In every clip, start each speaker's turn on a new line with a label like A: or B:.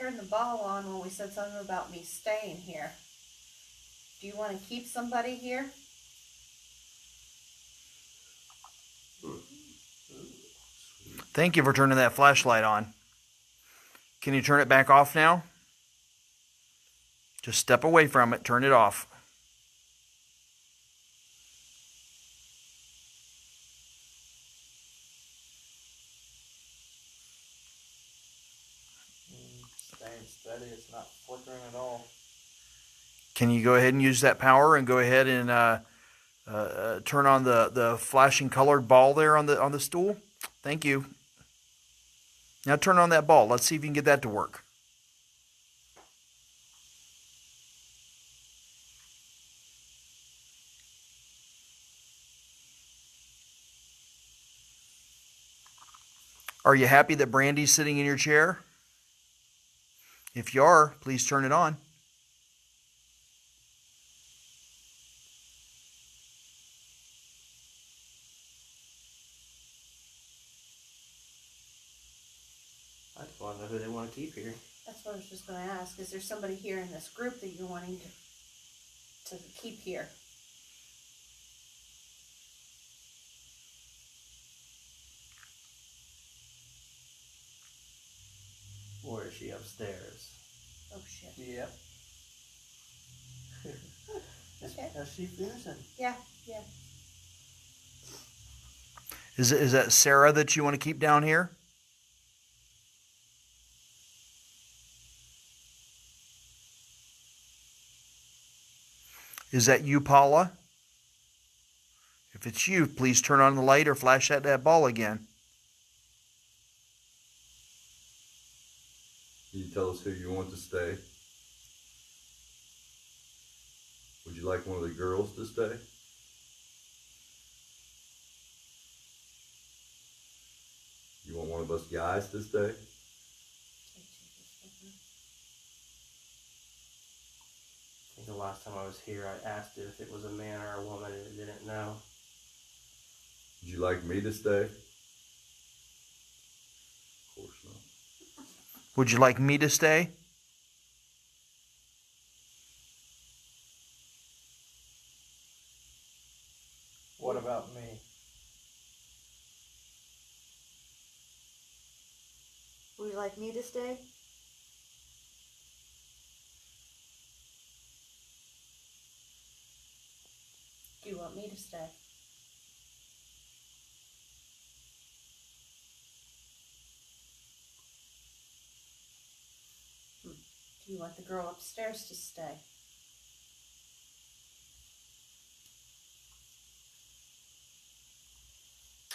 A: turned the ball on when we said something about me staying here. Do you want to keep somebody here?
B: Thank you for turning that flashlight on. Can you turn it back off now? Just step away from it, turn it off.
C: Staying steady, it's not flickering at all.
B: Can you go ahead and use that power and go ahead and turn on the flashing colored ball there on the stool? Thank you. Now turn on that ball. Let's see if you can get that to work. Are you happy that Brandy's sitting in your chair? If you are, please turn it on.
C: I just want to know who they want to keep here.
A: That's what I was just going to ask. Is there somebody here in this group that you're wanting to keep here?
C: Or is she upstairs?
A: Oh, shit.
C: Yep.
A: Okay.
C: How's she finishing?
A: Yeah.
B: Is that Sarah that you want to keep down here? Is that you, Paula? If it's you, please turn on the light or flash that ball again.
D: Can you tell us who you want to stay? Would you like one of the girls to stay? You want one of us guys to stay?
C: I think the last time I was here, I asked it if it was a man or a woman, and it didn't know.
D: Would you like me to stay? Of course not.
B: Would you like me to stay?
C: What about me?
A: Would you like me to stay? Do you want me to stay? Do you want the girl upstairs to stay?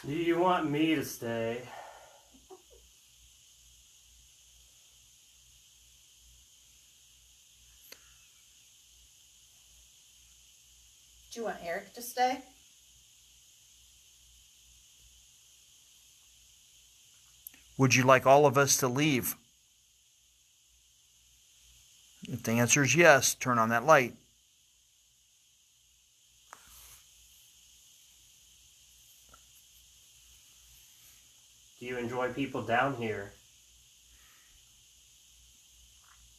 C: Do you want me to stay?
A: Do you want Eric to stay?
B: Would you like all of us to leave? If the answer is yes, turn on that light.
C: Do you enjoy people down here?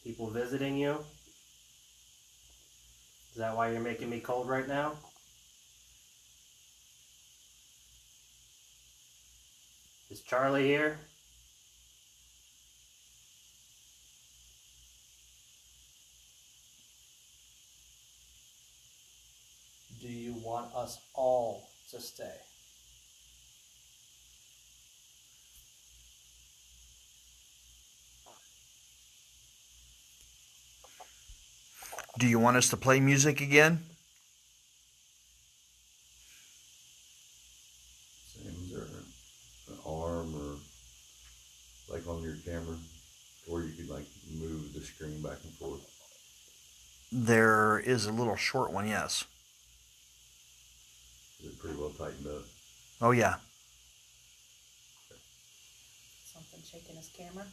C: People visiting you? Is that why you're making me cold right now? Is Charlie here?
E: Do you want us all to stay?
B: Do you want us to play music again?
D: Sam, is there an arm or like on your camera, or you could like move the screen back and forth?
B: There is a little short one, yes.
D: Is it pretty well tightened up?
B: Oh, yeah.
A: Something shaking his camera?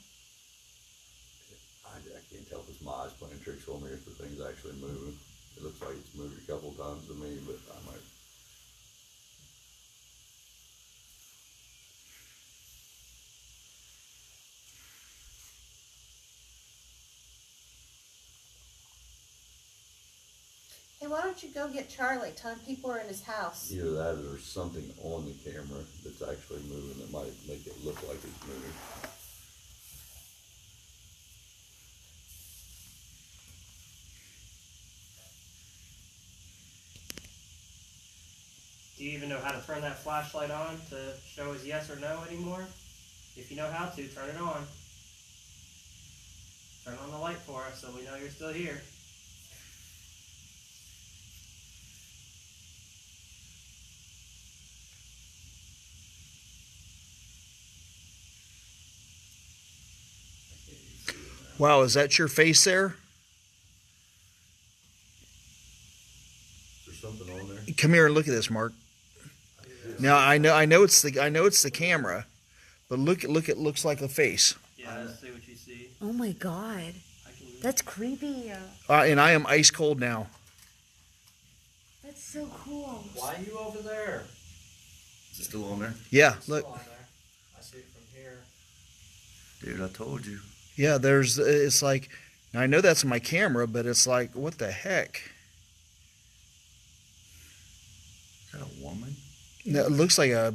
D: I can't tell if it's my eyes playing tricks on me or if the thing's actually moving. It looks like it's moved a couple times to me, but I might.
A: Hey, why don't you go get Charlie? Tell him people are in his house.
D: Either that or there's something on the camera that's actually moving that might make it look like it's moving.
C: Do you even know how to turn that flashlight on to show us yes or no anymore? If you know how to, turn it on. Turn on the light for us so we know you're still here.
B: Wow, is that your face there?
D: Is there something on there?
B: Come here and look at this, Mark. Now I know it's the camera, but look, it looks like a face.
C: Yeah, let's see what you see.
F: Oh my god. That's creepy.
B: And I am ice cold now.
F: That's so cool.
E: Why are you over there?
D: Is it still on there?
B: Yeah,
E: It's
B: look.
E: still on there. I see it from here.
D: Dude, I told you.
B: Yeah, it's like, now I know that's my camera, but it's like, what the heck?
D: Is that a woman?
B: No, it looks like a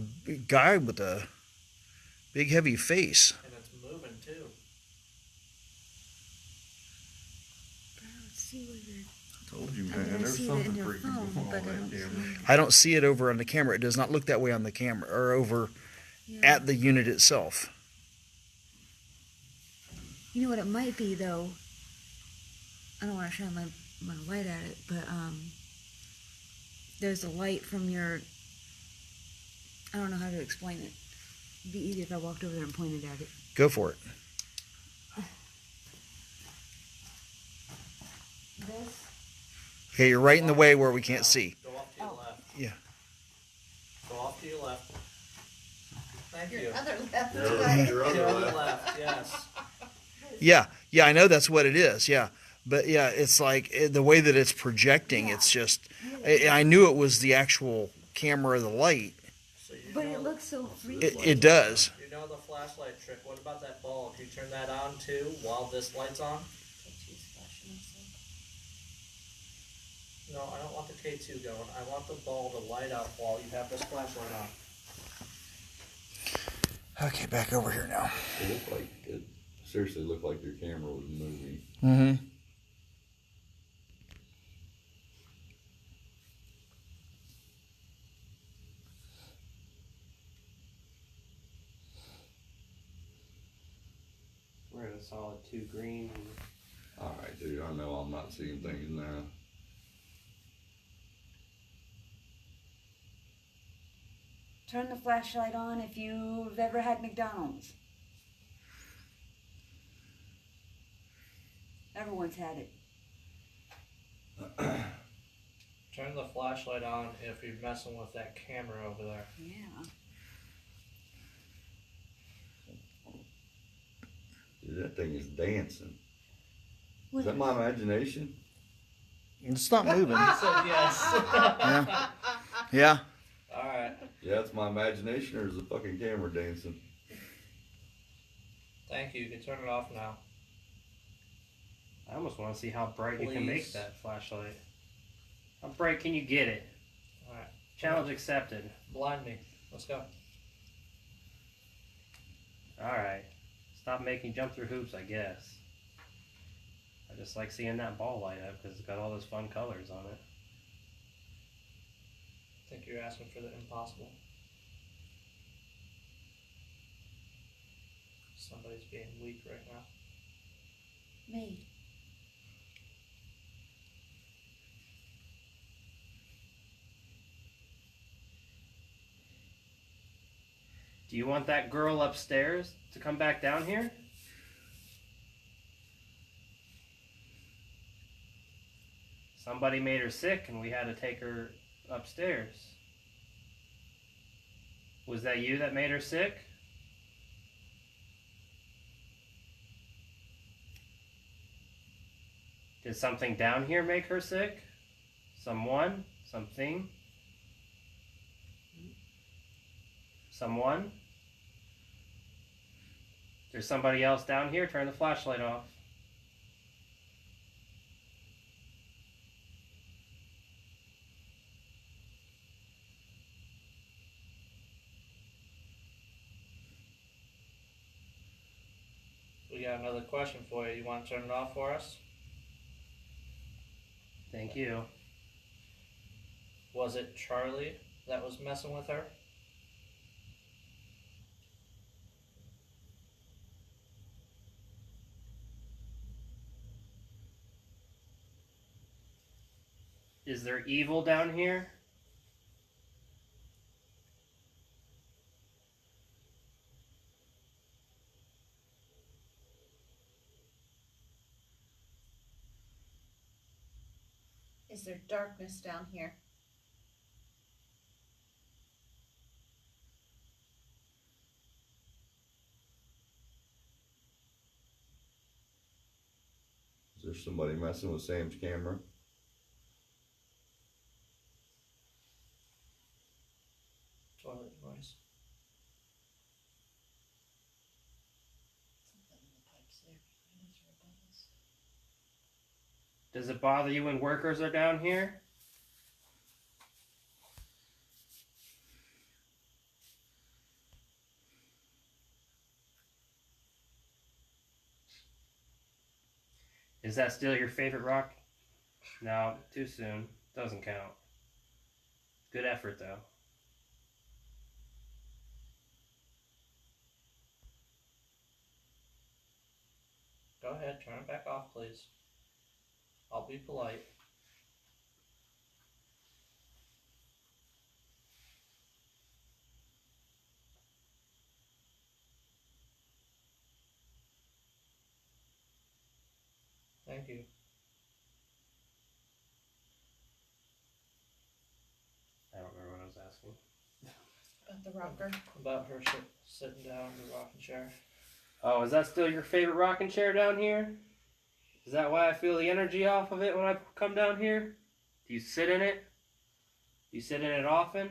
B: guy with a big heavy face.
E: And it's moving too.
F: Let's see what you're...
D: I told you,
F: I
D: man.
F: mean, I
D: There's
F: see it
D: something
F: in your
D: freaking
F: phone,
D: going
F: but I
D: on
F: don't
D: there.
F: see it.
B: I don't see it over on the camera. It does not look that way on the camera or over
F: Yeah.
B: at the unit itself.
F: You know what it might be though? I don't want to shine my light at it, but there's a light from your... I don't know how to explain it. It'd be easier if I walked over there and pointed at it.
B: Go for it.
F: This?
B: Okay, you're right in the way where we can't see.
E: Go off to your left.
B: Yeah.
E: Go off to your left. Thank you.
A: Your other left
D: Your
A: eye.
D: your
E: To your
D: other
E: other
D: left.
E: left, yes.
B: Yeah, I know that's what it is. Yeah, but yeah, it's like the way that it's projecting.
F: Yeah.
B: It's just, I knew it was the actual camera of the light.
E: So you
F: But
E: know,
F: it looks so freaky.
B: It does.
E: you know the flashlight trick. What about that bulb? You turn that on too while this light's on? No, I don't want the K2 going. I want the ball to light up while you have this flashlight on.
B: Okay, back over here now.
D: It looked like it seriously looked like your camera was moving.
B: Mm-hmm.
C: We're at a solid 2 green.
D: Alright, dude, I know I'm not seeing things now.
F: Turn the flashlight on if you've ever had McDonald's. Everyone's had it.
E: Turn the flashlight on if you're messing with that camera over there.
F: Yeah.
D: Dude, that thing is dancing.
F: What
D: Is that my imagination?
B: It's not moving.
E: You said yes.
B: Yeah. Yeah.
E: Alright.
D: Yeah, it's my imagination or is the fucking camera dancing?
E: Thank you. You can turn it off now.
C: I almost want to see how bright you can make
E: Please.
C: that flashlight. How bright can you get it?
E: Alright.
C: Challenge accepted.
E: Blind me. Let's go.
C: Alright. Stop making jump through hoops, I guess. I just like seeing that ball light up because it's got all those fun colors on it.
E: I think you're asking for the impossible. Somebody's being weak right now.
F: Me.
C: Do you want that girl upstairs to come back down here? Somebody made her sick and we had to take her upstairs. Was that you that made her sick? Did something down here make her sick? Someone? Something? Someone? There's somebody else down here. Turn the flashlight off.
E: We got another question for you. You want to turn it off for us?
C: Thank you.
E: Was it Charlie that was messing with her?
C: Is there evil down here?
A: Is there darkness down here?
D: Is there somebody messing with Sam's camera?
E: Toilet noise.
A: Something in the pipes there behind us or above us.
C: Does it bother you when workers are down here? Is that still your favorite rock? No, too soon. Doesn't count. Good effort, though.
E: Go ahead, turn it back off, please. I'll be polite. Thank you.
C: I don't remember what I was asking.
A: About the rocker.
E: About her sitting down in the rocking chair.
C: Oh, is that still your favorite rocking chair down here? Is that why I feel the energy off of it when I come down here? Do you sit in it? Do you sit in it often?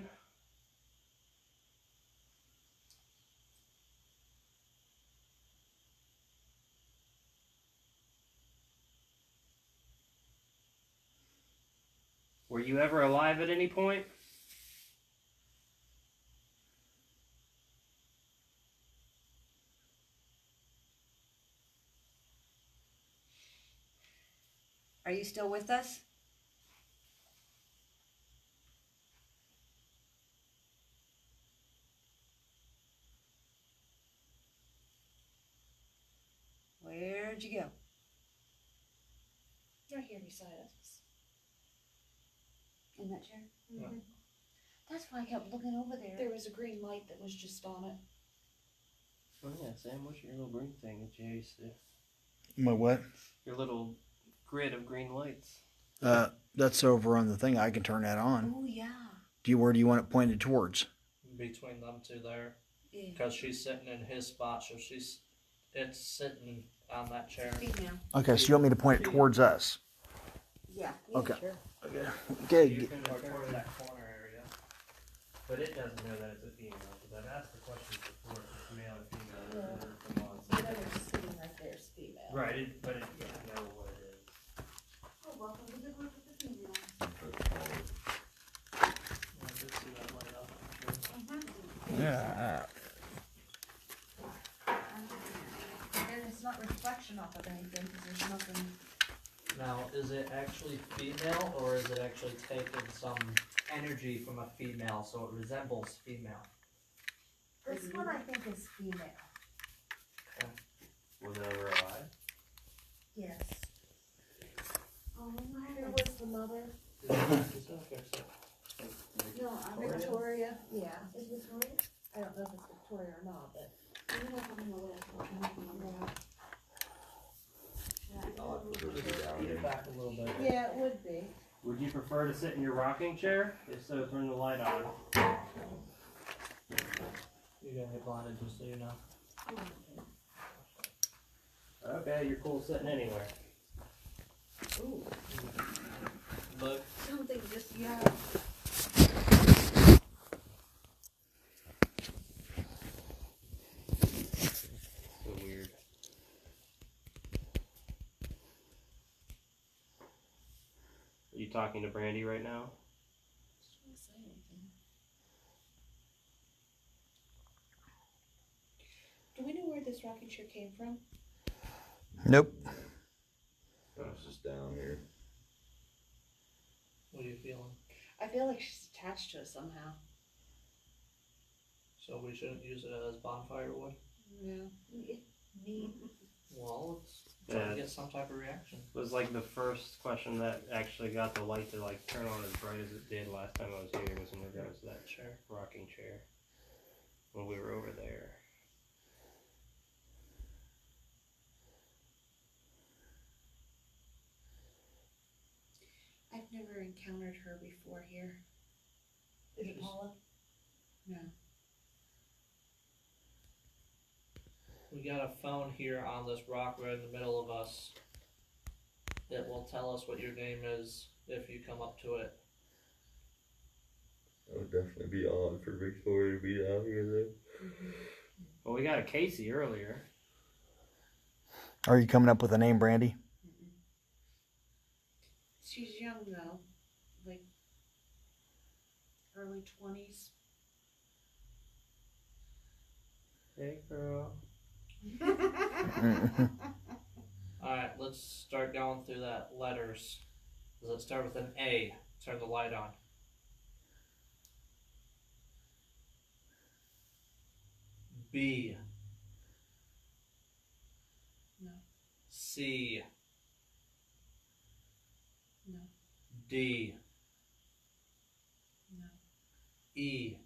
C: Were you ever alive at any point?
F: Are you still with us? Where'd you go?
A: Right here beside us.
F: In that chair?
E: Yeah.
F: That's why I kept looking over there.
A: There was a green light that was just on it.
C: Oh yeah, Sam, what's your little green thing that you used to?
B: My what?
C: Your little grid of green lights.
B: That's over on the thing. I can turn that on.
F: Oh, yeah.
B: Where do you want it pointed towards?
E: Between them two there.
F: Yeah.
E: Because she's sitting in his spot, so it's sitting on that chair.
F: Female.
B: Okay, so you want me to point it towards us?
F: Yeah.
B: Okay.
F: Sure.
B: Okay.
C: You can look toward that corner area. But it doesn't know that it's a female, because I've asked the question before if it's male or female.
A: Yeah.
C: Come on, so
A: Whatever's sitting right there is female.
C: right, but it doesn't know what it is.
F: Oh, welcome to the group with the female.
D: That's all.
E: I did see that light up.
B: Yeah.
A: And it's not reflection off of anything because there's nothing.
E: Now, is it actually female, or is it actually taking some energy from a female, so it resembles female?
A: This one I think is female.
C: Was it ever alive?
A: Yes.
F: Oh,
A: Here was the mother.
F: No, I'm
A: Victoria. Yeah.
F: Is Victoria?
A: I don't know if it's Victoria or not, but.
D: I'll have to put it down
E: Get
D: here.
E: it back a little bit.
A: Yeah, it would be.
C: Would you prefer to sit in your rocking chair? If so, turn the light on.
E: You're gonna get blinded, just so you know.
C: Okay, you're cool sitting anywhere.
A: Ooh.
E: Look.
A: Something just, yeah.
C: So weird. Are you talking to Brandy right now?
A: She didn't say anything.
G: Do we know where this rocking chair came from?
B: Nope.
D: It's just down here.
E: What are you feeling?
A: I feel like she's attached to us somehow.
E: So we shouldn't use it as bonfire wood?
A: Yeah.
E: Well, let's try
C: Yeah.
E: to get some type of reaction.
C: It was like the first question that actually got the light to like turn on as bright as it did last time I was here was in regards to that chair, rocking chair, when we were over there.
A: I've never encountered her before here.
F: Is it Paula?
A: No.
E: We got a phone here on this rock right in the middle of us. It will tell us what your name is if you come up to it.
D: That would definitely be odd for Victoria to be out here though.
C: Well, we got a Casey earlier.
B: Are you coming up with a name, Brandy?
A: She's young though, like early 20s.
C: Hey, girl.
E: Alright, let's start going through that letters. Let's start with an A. Turn the light on. B.
A: No.
E: C.
A: No.
E: D.
A: No.
E: E.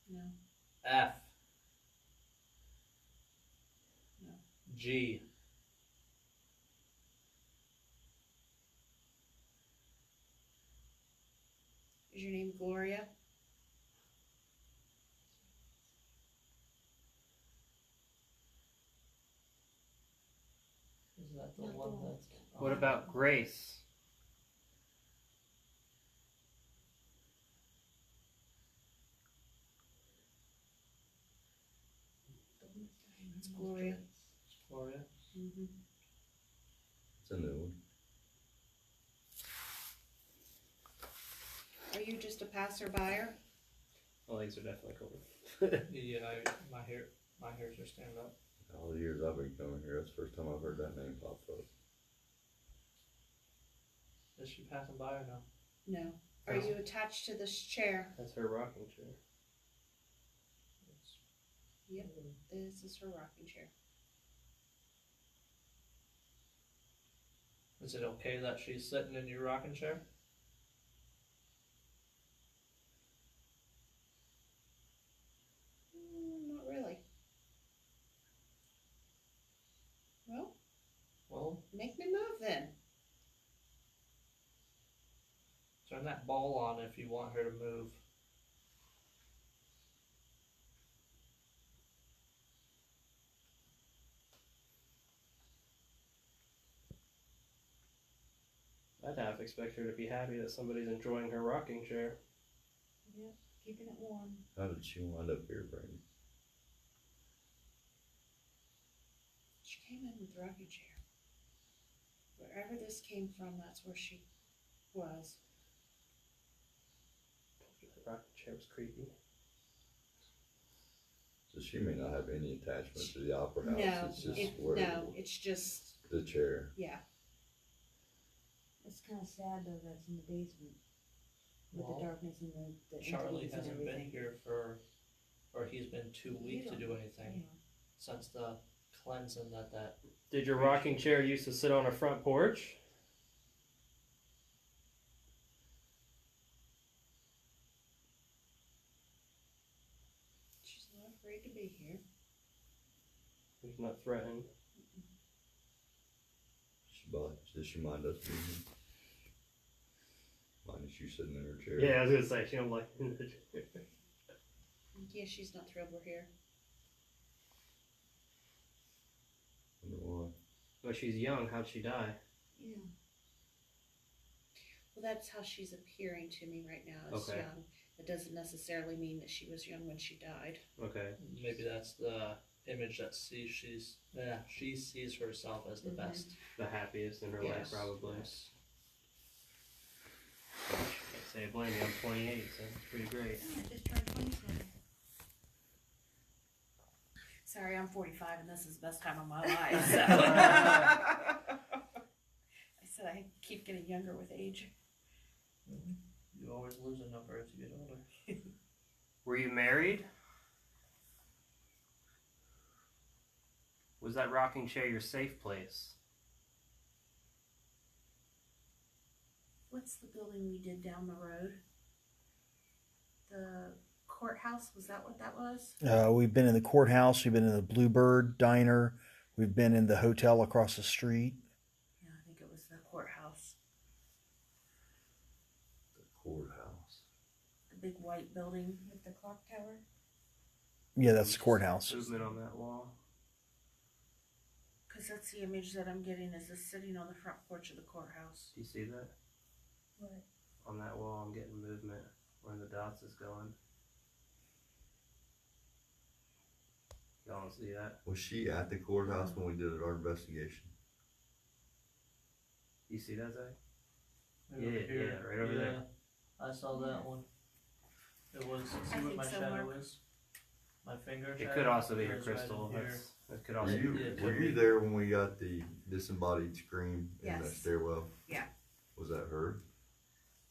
A: No.
E: F.
A: No.
E: G.
A: Is your name Gloria?
E: Is that the
F: Not the
E: one
F: one.
E: that's...
C: What about Grace?
A: It's Gloria.
E: Gloria?
A: Mm-hmm.
D: It's a new one.
A: Are you just a passerby?
C: My legs are definitely cold.
E: Yeah, my hairs are standing up.
D: All the years I've been coming here, that's the first time I've heard that name pop up.
E: Is she passing by or no?
A: No. Are you attached to this chair?
C: That's her rocking chair.
A: Yep. This is her rocking chair.
E: Is it okay that she's sitting in your rocking chair?
A: Not really. Well,
E: Well,
A: make me move then.
E: turn that ball on if you want her to move.
C: I'd half expect her to be happy that somebody's enjoying her rocking chair.
F: Yep, keeping it warm.
D: How did she wind up here, Brandon?
A: She came in with the rocking chair. Wherever this came from, that's where she was.
C: The rocking chair was creepy.
D: So she may not have any attachment to the opera house.
A: No,
D: It's just where
A: it's just,
D: the chair.
A: yeah.
F: It's kind of sad though that's in the basement with
E: Well,
F: the darkness and the
E: Charlie
F: emptiness and
E: hasn't been
F: everything.
E: here or he's been too weak to do
F: You
E: anything
F: know.
E: since the cleansing that
C: Did your rocking chair used to sit on a front porch?
A: She's not afraid to be here.
C: He's not threatened.
D: Does she mind us being here? Mind you sitting in her chair?
C: Yeah, I was gonna say she don't like in the chair.
A: Yeah, she's not thrilled we're here.
D: Wonder why.
C: But she's young. How'd she die?
F: Yeah.
A: Well, that's how she's appearing to me right now, as
C: Okay.
A: young. It doesn't necessarily mean that she was young when she died.
C: Okay.
E: maybe that's the image that she sees herself as the
A: Mhm.
E: best.
C: The happiest in her
A: Yes.
C: life, probably.
E: Yes.
C: Can't say I blame you. I'm 28, so it's pretty great.
F: I just turned 27.
A: Sorry, I'm 45 and this is the best time of my life. So. I said I keep getting younger with age.
E: You always lose a number as you get older.
C: Were you married? Was that rocking chair your safe place?
A: What's the building we did down the road? The courthouse, was that what that was?
B: We've been in the courthouse. We've been in the Bluebird Diner. We've been in the hotel across the street.
A: Yeah, I think it was the courthouse.
D: The courthouse.
A: The big white building with the clock tower.
B: Yeah, that's the courthouse.
C: Movement on that wall.
A: Because that's the image that I'm getting is this sitting on the front porch of the courthouse.
C: Do you see that?
A: What?
C: On that wall, I'm getting movement where the dots is going. Y'all don't see that?
D: Was she at the courthouse when we did our investigation?
C: You see that, Zach?
E: Right
C: Yeah,
E: over here.
C: yeah, right over there.
E: I saw that one. It was,
A: I
E: see what
A: think
E: my
A: so,
E: shadow
A: Mark.
E: is? My finger
C: It
E: shadow?
C: could also be
E: It
C: her
E: was right
C: crystal.
E: in here.
C: That could
D: Were
C: also
D: you,
C: be.
E: it
D: were
E: could
D: you
E: be.
D: there when we got the disembodied scream in the
A: Yes.
D: stairwell?
A: Yeah.
D: Was that her?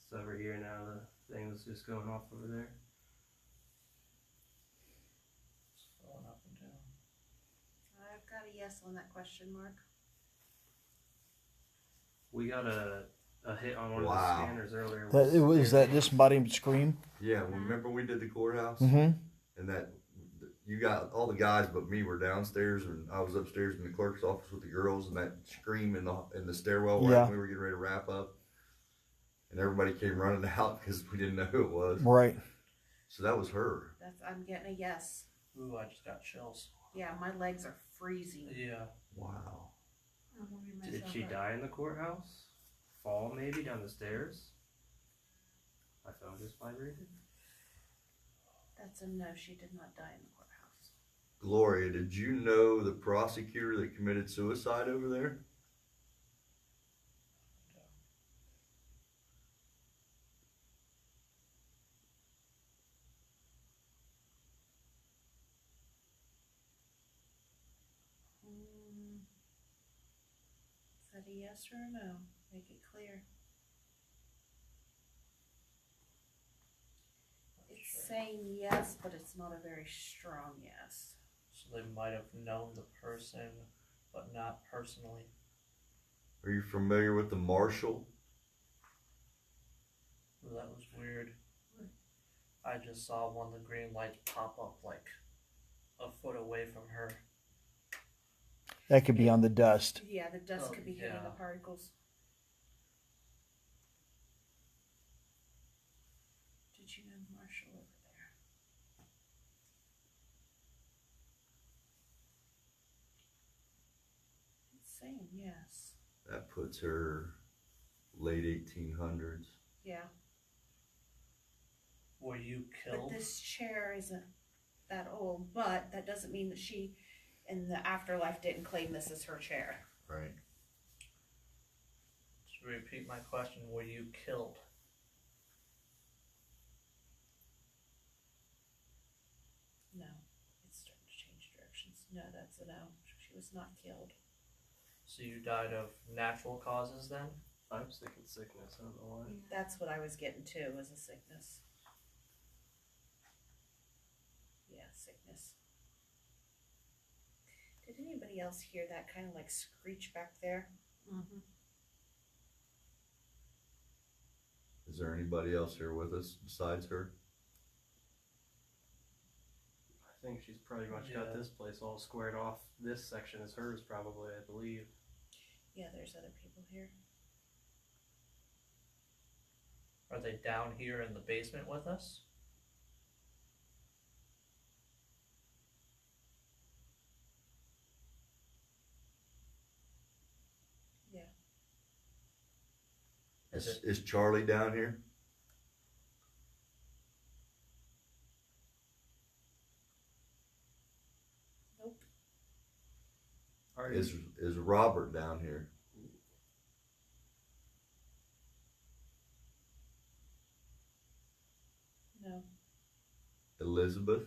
C: It's over here now. The thing was just going off over there.
E: It's going up and down.
A: I've got a yes on that question, Mark.
C: We got a hit on one of the
D: Wow.
C: scanners earlier.
B: Is that disembodied scream?
D: Yeah, remember we did the courthouse?
B: Mm-hmm.
D: And that you got all the guys but me were downstairs and I was upstairs in the clerk's office with the girls and that scream in the stairwell right
B: Yeah.
D: when we were getting ready to wrap up. And everybody came running out because we didn't know who it was.
B: Right.
D: So that was her.
A: I'm getting a yes.
E: Ooh, I just got chills.
A: Yeah, my legs are freezing.
E: Yeah.
D: Wow.
A: I'm warming
C: Did
A: myself
C: she
A: up.
C: die in the courthouse? Fall maybe down the stairs? My phone just vibrated.
A: That's a no, she did not die in the courthouse.
D: Gloria, did you know the prosecutor that committed suicide over there?
A: Is that a yes or a no? Make it clear. It's
E: Sure.
A: saying yes, but it's not a very strong yes.
E: So they might have known the person, but not personally.
D: Are you familiar with the marshal?
E: Ooh, that was weird. I just saw one of the green lights pop up like a foot away from her.
B: That could be on the dust.
A: Yeah, the dust
E: Oh,
A: could be hitting
E: yeah.
A: the particles. Did you know Marshall over there? It's saying yes.
D: That puts her late 1800s.
A: Yeah,
E: Were you
A: but
E: killed?
A: this chair isn't that old, but that doesn't mean that she in the afterlife didn't claim this as her chair.
D: Right.
E: To repeat my question, were you killed?
A: No, it's starting to change directions. No, that's a no. She was not killed.
E: So you died of natural causes then?
C: I was thinking sickness. I don't know why.
A: That's what I was getting to, was a sickness. Yeah, sickness. Did anybody else hear that kind of like screech back there? Mm-hmm.
D: Is there anybody else here with us besides her?
C: I think she's pretty much got
E: Yeah.
C: this place all squared off. This section is hers, probably, I believe.
A: Yeah, there's other people here.
E: Are they down here in the basement with us?
A: Yeah.
E: Is it?
D: Is Charlie down here?
A: Nope.
C: Are
D: Is Robert down here?
A: No.
D: Elizabeth?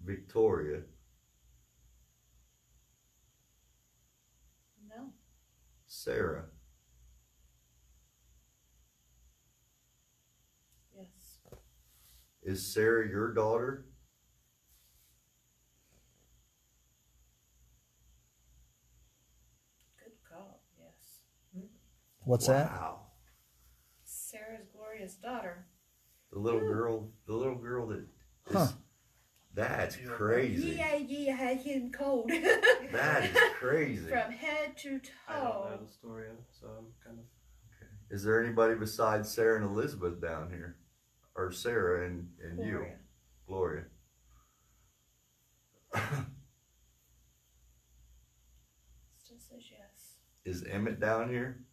D: Victoria?
A: No.
D: Sarah?
A: Yes.
D: Is Sarah your daughter?
A: Good call. Yes.
B: What's that?
D: Wow.
A: Sarah's Gloria's daughter.
D: The little girl that is,
B: Huh.
D: that's crazy.
A: Yeah, I had him cold.
D: That is crazy.
A: From head to
C: I don't know
A: toe.
C: the story, so I'm kind of.
D: Is there anybody besides Sarah and Elizabeth down here? Or Sarah and you?
A: Gloria.
D: Gloria.
A: Still says yes.
D: Is Emmett down here?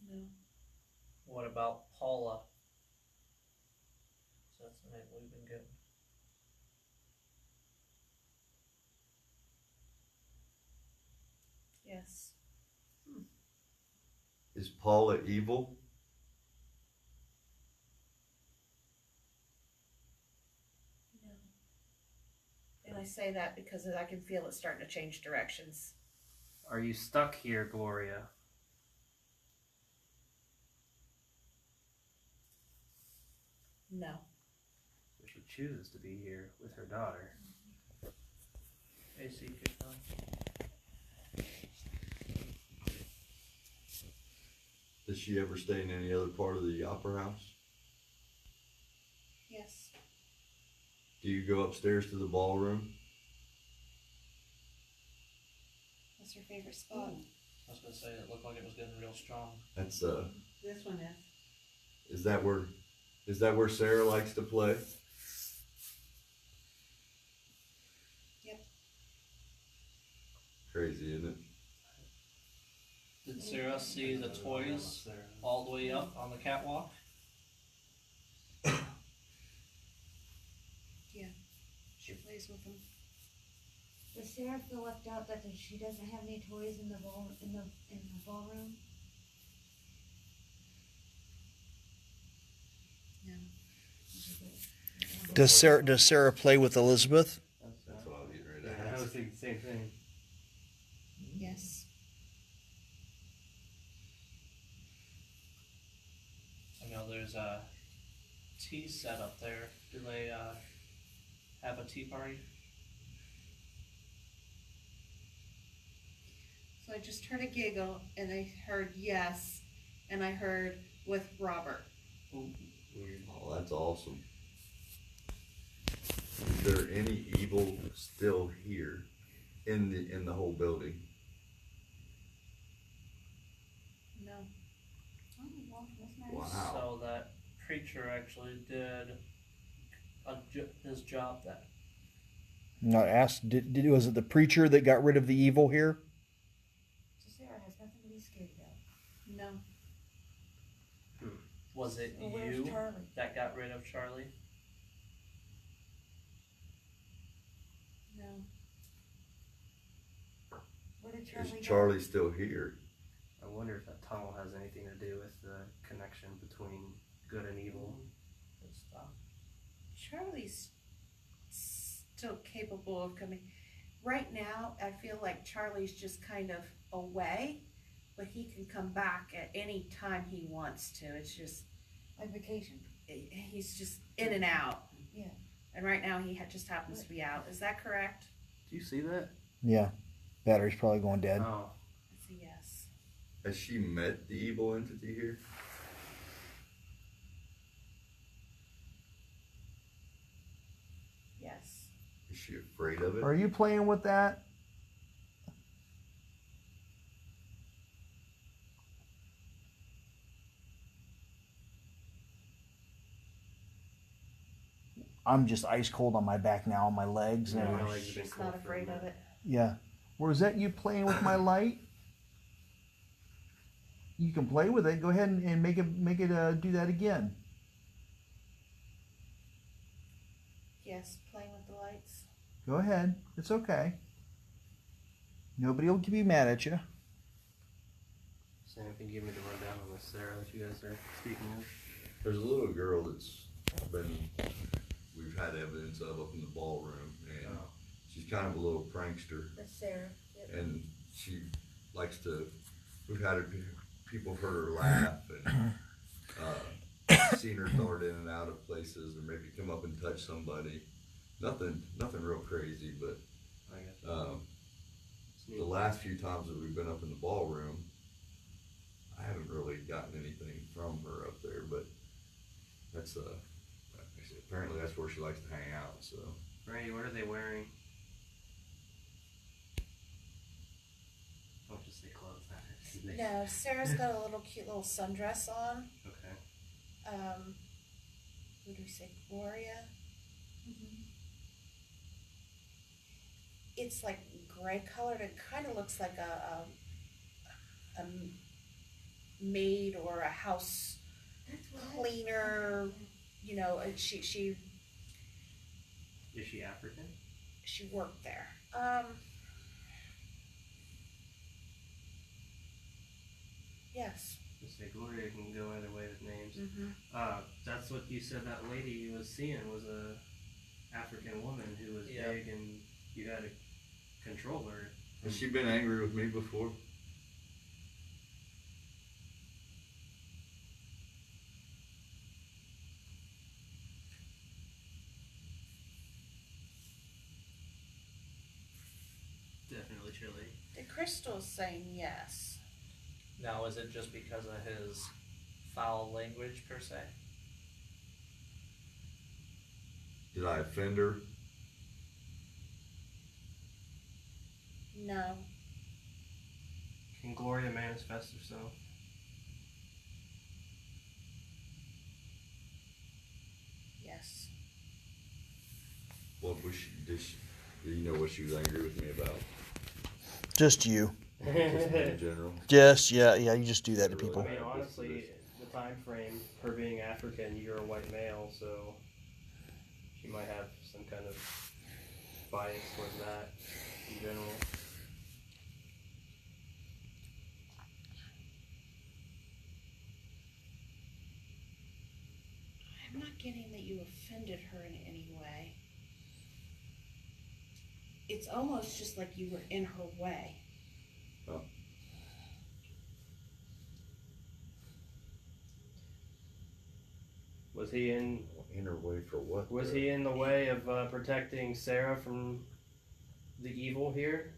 A: No.
E: What about Paula? So that's the name we've been getting.
A: Yes.
D: Is Paula evil?
A: No. And I say that because I can feel it starting to change directions.
C: Are you stuck here, Gloria?
A: No.
C: So she chooses to be here with her daughter.
E: AC kicked on.
D: Does she ever stay in any other part of the opera house?
A: Yes.
D: Do you go upstairs to the ballroom?
A: What's her favorite spot?
E: I was gonna say it looked like it was getting real strong.
D: That's
A: This one is.
D: is that where Sarah likes to play?
A: Yep.
D: Crazy, isn't it?
E: Did Sarah see the toys all the way up on the catwalk?
A: She plays with them.
F: Does Sarah feel left out that she doesn't have any toys in the ballroom?
A: No.
B: Does Sarah play with Elizabeth?
D: That's what I was getting ready to
C: Yeah, I
D: ask.
C: was thinking the same thing.
A: Yes.
E: I know there's a tea set up there. Do they have a tea party?
A: So I just heard a giggle, and I heard yes, and I heard with Robert.
C: Weird.
D: Oh, that's awesome. Is there any evil still here in the whole building?
A: No.
F: Oh, well, that's nice.
D: Wow.
E: So that preacher actually did his job then.
B: Not asked. Was it the preacher that got rid of the evil here?
F: So Sarah has nothing to be scared about.
A: No.
E: Was it
F: Well, where's
E: you
F: Charlie?
E: that got rid of Charlie?
A: No.
F: Where did Charlie
D: Is
F: go?
D: Charlie still here?
C: I wonder if that tunnel has anything to do with the connection between good and evil.
E: Good stuff.
A: Charlie's still capable of coming. Right now, I feel like Charlie's just kind of away, but he can come back at any time he wants to. It's just,
F: Like vacation.
A: he's just in and out.
F: Yeah.
A: And right now, he just happens to be out. Is that correct?
C: Do you see that?
B: Yeah. Battery's probably going dead.
C: Oh,
A: It's a yes.
D: Has she met the evil entity here?
A: Yes.
D: Is she afraid of it?
B: Are you playing with that? I'm just ice cold on my back now, on my legs.
C: Yeah,
B: And
C: my legs have been
A: She's
C: cold
A: not
C: for a
A: afraid of
C: minute.
A: it.
B: yeah. Or is that you playing with my light? You can play with it. Go ahead and make it do that again.
A: Yes, playing with the lights.
B: Go ahead. It's okay. Nobody will be mad at you.
C: Sam can give me the rundown on this Sarah that you guys are speaking of.
D: There's a little girl that's we've had evidence of up in the ballroom, and she's kind of a little prankster,
A: That's Sarah. Yep.
D: and she likes to, we've had people heard her laugh, and seen her dart in and out of places, or maybe come up and touch somebody. Nothing real crazy, but
C: I guess.
D: the last few times that we've been up in the ballroom, I haven't really gotten anything from her up there, but that's apparently that's where she likes to hang out. So,
C: Brandy, what are they wearing? Don't just say clothes.
A: No, Sarah's got a little cute little sundress on.
C: Okay.
A: What do we say, Gloria? It's like gray colored. It kind of looks like a maid or a house cleaner. You know, and she
C: Is she African?
A: worked there. Yes.
C: Let's say Gloria can go either way with names.
A: Mm-hmm.
C: That's what you said that lady you was seeing was a African woman who was big and you had to control her.
D: has she been angry with me before?
C: Definitely chilly.
A: The crystal's saying yes.
E: Now, is it just because of his foul language per se?
D: Did I offend her?
A: No.
C: Can Gloria manifest herself?
A: Yes.
D: What was do you know what she was angry with me about?
B: Just you.
D: Just me in general.
B: Just yeah. You just do that to people.
C: I mean, honestly, the time frame, her being African, you're a white male, so she might have some kind of bias towards that in general.
A: I'm not getting that you offended her in any way. It's almost just like you were in her way.
D: Oh.
C: Was he in
D: In her way for what?
C: Was
D: though?
C: he in the way of protecting Sarah from the evil here?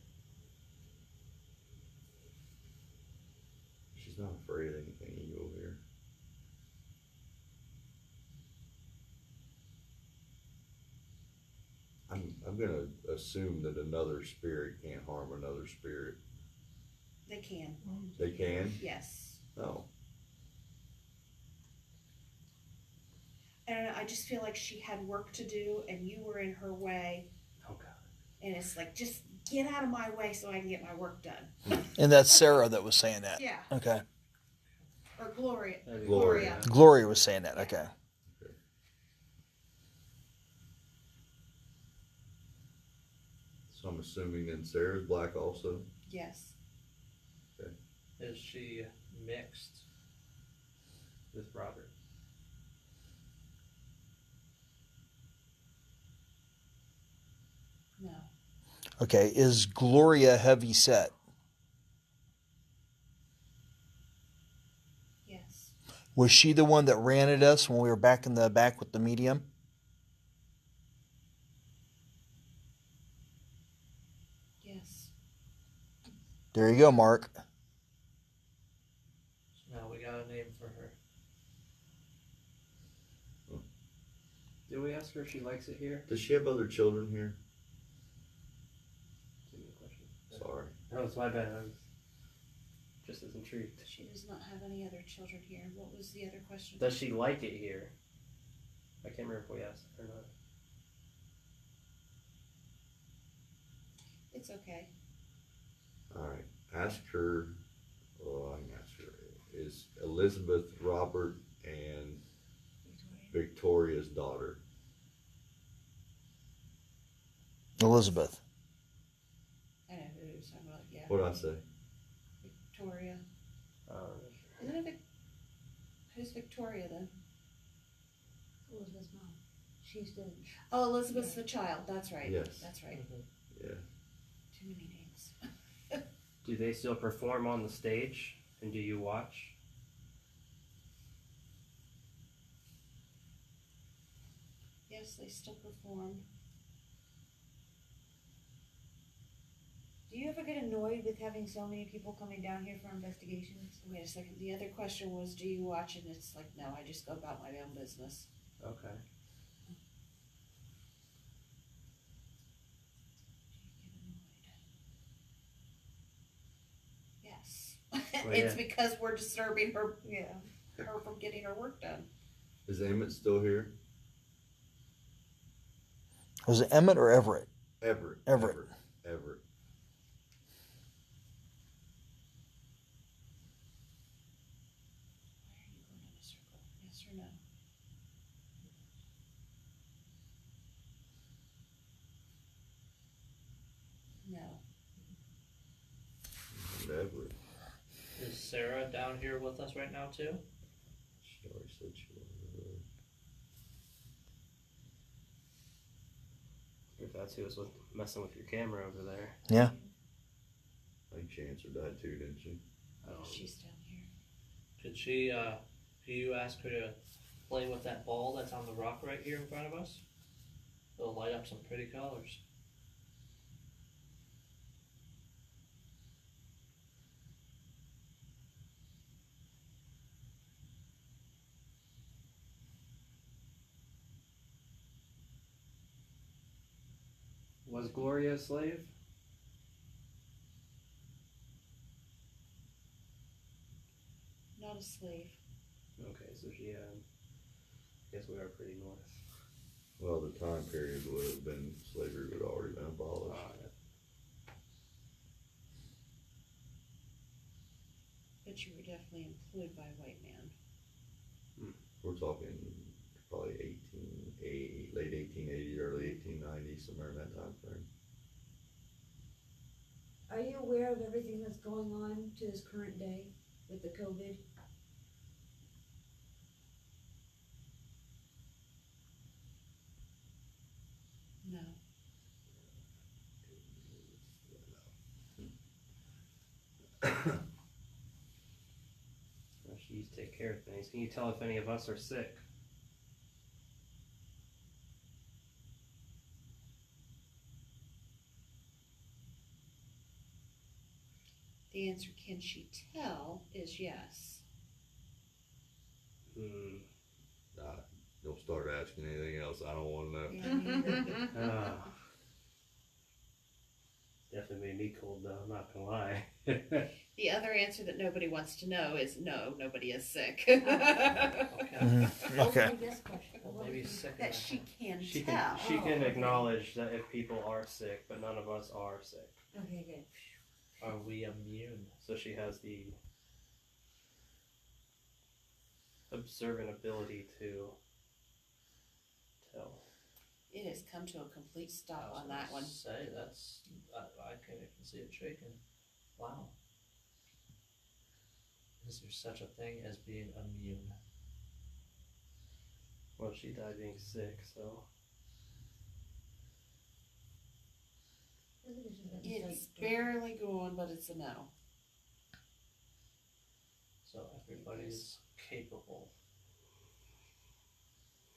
D: She's not afraid of anything evil here. I'm gonna assume that another spirit can't harm another spirit.
A: They can.
D: They can?
A: Yes.
D: Oh.
A: And I just feel like she had work to do and you were in her way.
C: Oh God.
A: And it's like, just get out of my way so I can get my work done.
B: And that's Sarah that was saying that.
A: Yeah.
B: Okay.
A: Or Gloria.
D: Gloria.
B: Gloria was saying that. Okay.
D: So I'm assuming then Sarah's black also?
A: Yes.
E: Is she mixed?
C: With Robert.
A: No.
B: Okay. Is Gloria heavy set?
A: Yes.
B: Was she the one that ran at us when we were back in the back with the medium?
A: Yes.
B: There you go, Mark.
E: So now we got a name for her.
C: Did we ask her if she likes it here?
D: Does she have other children here?
C: That's a good question.
D: Sorry.
C: No, it's my bad. I was just as intrigued.
A: She does not have any other children here. What was the other question?
C: Does she like it here? I can't remember if we asked or not.
A: It's okay.
D: Alright. Ask her, well, I can ask her. Is Elizabeth Robert and Victoria's daughter?
B: Elizabeth.
A: I know who it was talking about, yeah.
D: What'd I say?
A: Victoria.
C: Um,
A: Isn't it who's Victoria then?
F: Elizabeth's mom. She's the.
A: Oh, Elizabeth's the child. That's right.
D: Yes.
A: That's right.
D: Yeah.
A: Too many names.
C: Do they still perform on the stage? And do you watch?
A: Yes, they still perform.
F: Do you ever get annoyed with having so many people coming down here for investigations?
A: Wait a second. The other question was, do you watch? And it's like, no, I just go about my own business.
C: Okay.
A: Yes.
C: Well,
A: It's
C: yeah.
A: because we're disturbing her, her from getting her work done.
D: Is Emmett still here?
B: Was it Emmett or Everett?
D: Everett.
B: Everett.
D: Everett.
A: Why are you going in a circle? Yes or no? No.
D: Everett.
E: Is Sarah down here with us right now too?
D: She already said she was.
C: If that's who was messing with your camera over there.
B: Yeah.
D: I think she answered that too, didn't she?
A: She's down here.
E: Did she, do you ask her to play with that ball that's on the rock right here in front of us? It'll light up some pretty colors.
C: Was Gloria a slave?
A: Not a slave.
C: Okay, so she had. I guess we are pretty north.
D: Well, the time period would have been slavery would have already been abolished.
A: But you were definitely employed by a white man.
D: We're talking probably 1880, late 1880, early 1890, somewhere in that time frame.
F: Are you aware of everything that's going on to this current day with the COVID?
A: No.
C: Well, she used to take care of things. Can you tell if any of us are sick?
A: The answer, can she tell, is yes.
D: Don't start asking anything else. I don't want to know.
A: Yeah, me either.
C: Definitely made me cold though, I'm not gonna lie.
A: The other answer that nobody wants to know is no, nobody is sick.
E: Okay.
B: Okay.
F: I guess question.
E: Well, maybe sick.
A: That she can
C: She
A: tell.
C: can
F: Oh, okay.
C: acknowledge that if people are sick, but none of us are sick.
F: Okay, good.
E: Are we immune?
C: So she has the observant ability to tell.
A: It has come to a complete
E: I
A: stop
E: was
A: on
E: gonna
A: that one.
E: Say that's I can see it shaking. Wow. Is there such a thing as being immune?
C: Well, she died being sick, so.
A: It's barely going, but it's a no.
E: So everybody's capable.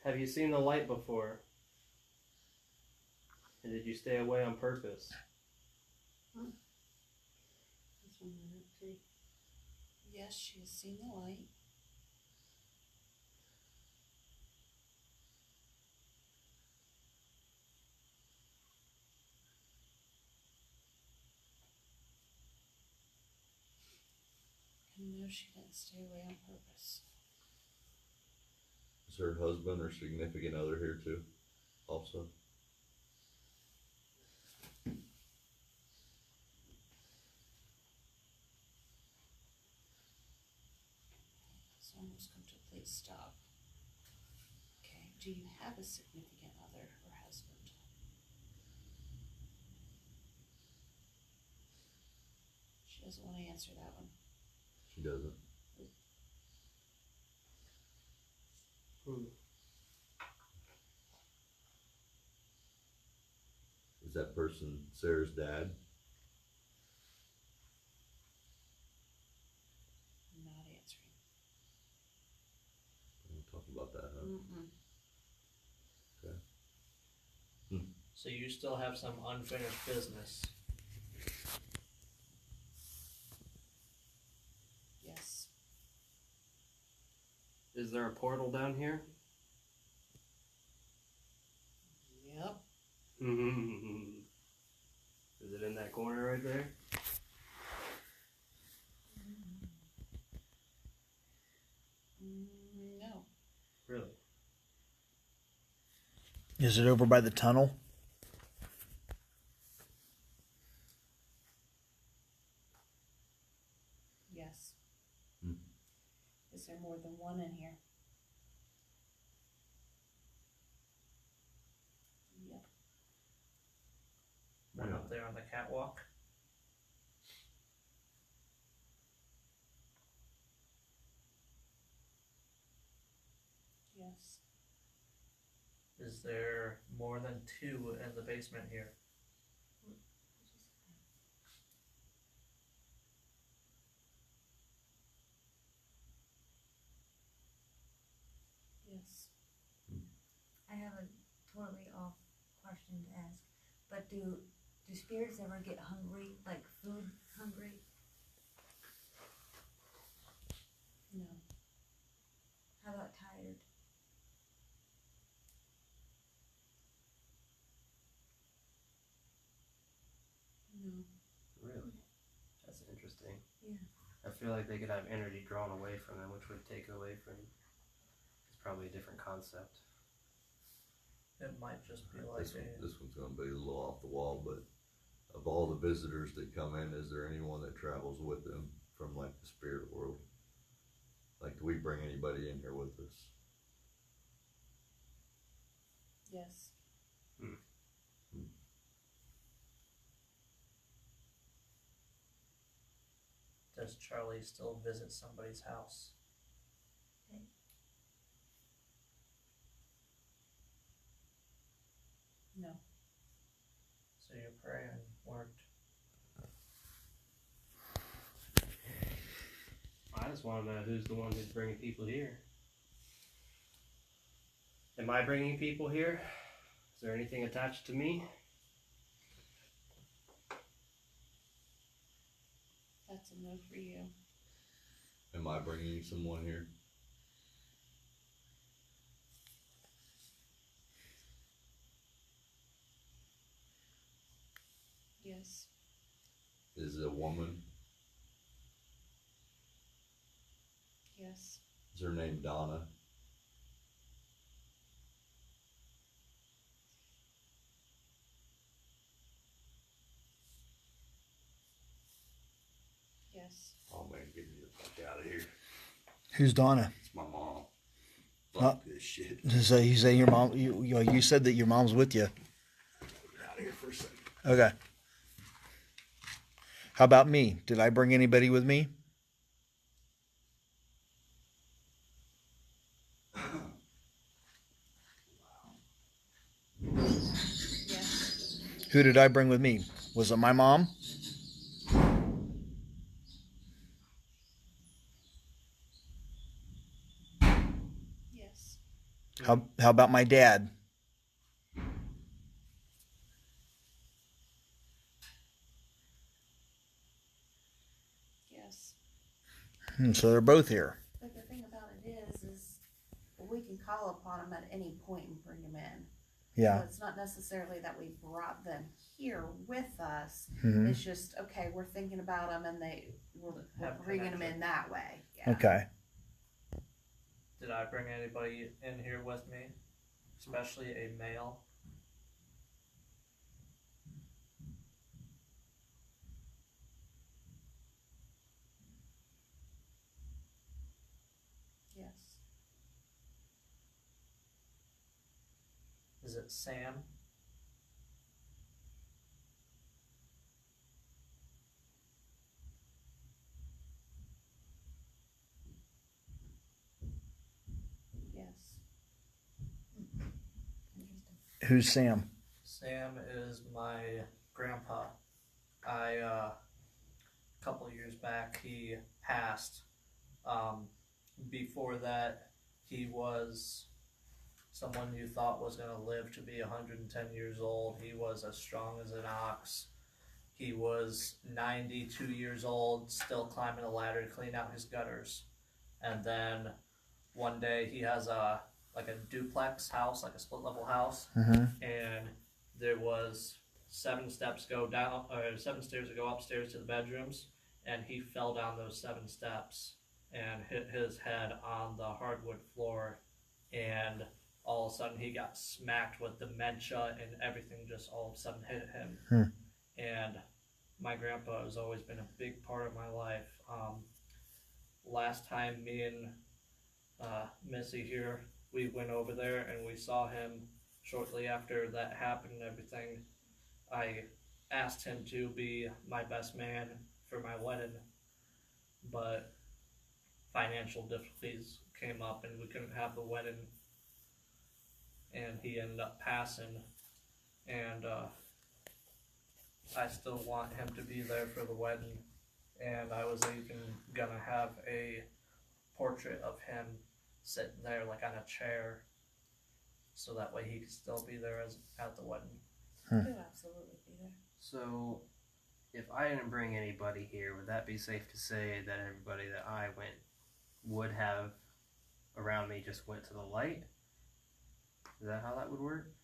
C: Have you seen the light before? And did you stay away on purpose?
A: Yes, she has seen the light. And no, she didn't stay away on purpose.
D: Is her husband or significant other here too? Also?
A: It's almost come to a complete stop. Okay, do you have a significant other or husband? She doesn't want to answer that one.
D: She doesn't. that person Sarah's dad?
A: Not answering.
D: We'll talk about that, huh?
A: Mm-mm.
E: So you still have some unfinished business.
A: Yes.
C: Is there a portal down here?
A: Yep.
C: Is it in that corner right there?
A: No.
C: Really?
B: Is it over by the tunnel?
A: Yes.
D: Hmm.
A: Is there more than one in here? Yep.
E: One up there on the catwalk.
A: Yes.
E: Is there more than two in the basement here?
A: Yes.
F: I have a totally off question to ask, but do spirits ever get hungry, like food hungry?
A: No.
F: How about tired?
A: No.
C: Really? That's interesting.
F: Yeah.
C: I feel like they could have energy drawn away from them, which would take away from. It's probably a different concept.
E: It might just be like
D: This one's gonna be a little off the wall, but of all the visitors that come in, is there anyone that travels with them from like the spirit world? Like, do we bring anybody in here with us?
A: Yes.
E: Does Charlie still visit somebody's house?
A: No.
E: So your praying worked.
C: I just want to know who's the one who's bringing people here. Am I bringing people here? Is there anything attached to me?
A: That's a no for you.
D: Am I bringing someone here?
A: Yes.
D: Is it a woman?
A: Yes.
D: Is her name Donna?
A: Yes.
D: Oh man, get me the fuck out of here.
B: Who's Donna?
D: It's my mom.
B: Huh?
D: Fuck this shit.
B: So you say your mom? You said that your mom's with you.
D: Get out of here for a second.
B: Okay. How about me? Did I bring anybody with me?
A: Yes.
B: Who did I bring with me? Was it my mom?
A: Yes.
B: How about my dad?
A: Yes.
B: So they're both here.
A: But the thing about it is we can call upon them at any point and bring them in.
B: Yeah.
A: So it's not necessarily that we brought them here with us.
B: Mhm.
A: It's just, okay, we're thinking about them and we're
E: Have
A: bringing them
E: connection.
A: in that way. Yeah.
B: Okay.
E: Did I bring anybody in here with me? Especially a male?
A: Yes.
E: Is it Sam?
A: Yes.
B: Who's Sam?
E: Sam is my a couple years back, he passed. Before that, he was someone you thought was going to live to be 110 years old. He was as strong as an ox. He was 92 years old, still climbing a ladder to clean out his gutters. And then one day he has a duplex house, like a split level house, and there was 7 steps go down, or 7 stairs to go upstairs to the bedrooms, and he fell down those 7 steps and hit his head on the hardwood floor, and all of a sudden he got smacked with dementia, and everything just all of a sudden hit him. And my grandpa has always been a big part of my life. Last time me and Missy here, we went over there and we saw him shortly after that happened and everything. I asked him to be my best man for my wedding, but financial difficulties came up and we couldn't have the wedding, and he ended up passing, and I still want him to be there for the wedding, and I was even gonna have a portrait of him sitting there like on a chair, so that way he could still be there at the wedding.
A: He'll absolutely be there.
C: So, if I didn't bring anybody here, would that be safe to say that everybody that I would have around me just went to the light? Is that how that would work?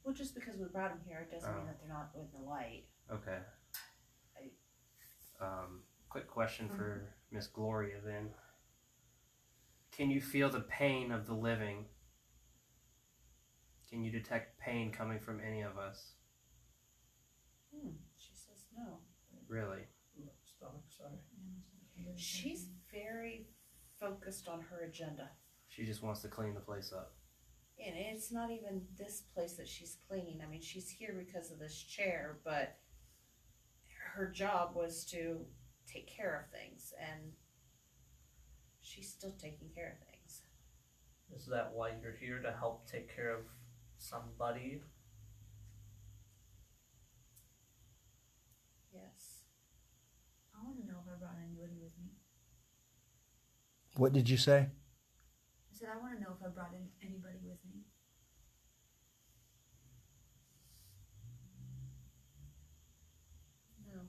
A: Well, just because we brought them here doesn't mean that they're not in the light.
C: Okay. Quick question for Miss Gloria then. Can you feel the pain of the living? Can you detect pain coming from any of us?
A: She says no.
C: Really?
E: Stomach, sorry.
A: She's very focused on her agenda.
C: She just wants to clean the place up.
A: And it's not even this place that she's cleaning. I mean, she's here because of this chair, but her job was to take care of things, and she's still taking care of things.
E: Is that why you're here, to help take care of somebody?
A: Yes.
F: I want to know if I brought anybody with me.
B: What did you say?
F: I said I want to know if I brought anybody with me.
A: No.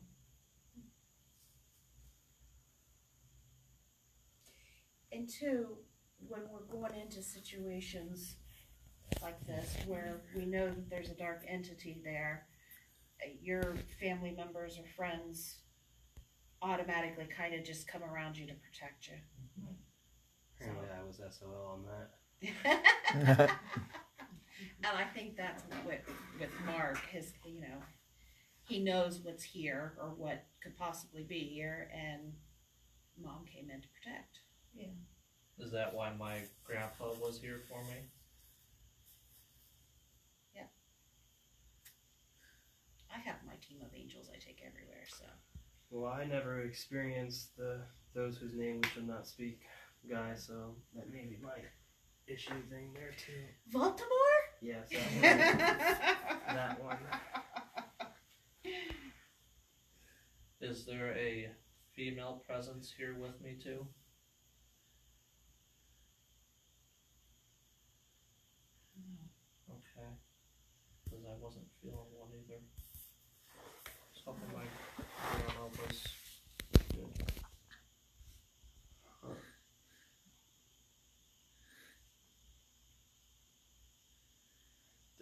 A: And two, when we're going into situations like this where we know that there's a dark entity there, your family members or friends automatically kind of just come around you to protect you.
C: Apparently I was SOL on that.
A: And I think that's what with Mark, he knows what's here or what could possibly be here, and Mom came in to protect.
F: Yeah.
E: Is that why my grandpa was here for me?
A: Yeah. I have my team of angels I take everywhere, so.
C: Well, I never experienced those whose name we should not speak guy, so that may be my issue thing there too.
A: Baltimore?
C: Yes, that one. That one.
E: Is there a female presence here with me too?
A: No.
E: Okay. Because I wasn't feeling one either. Something like grandma was good.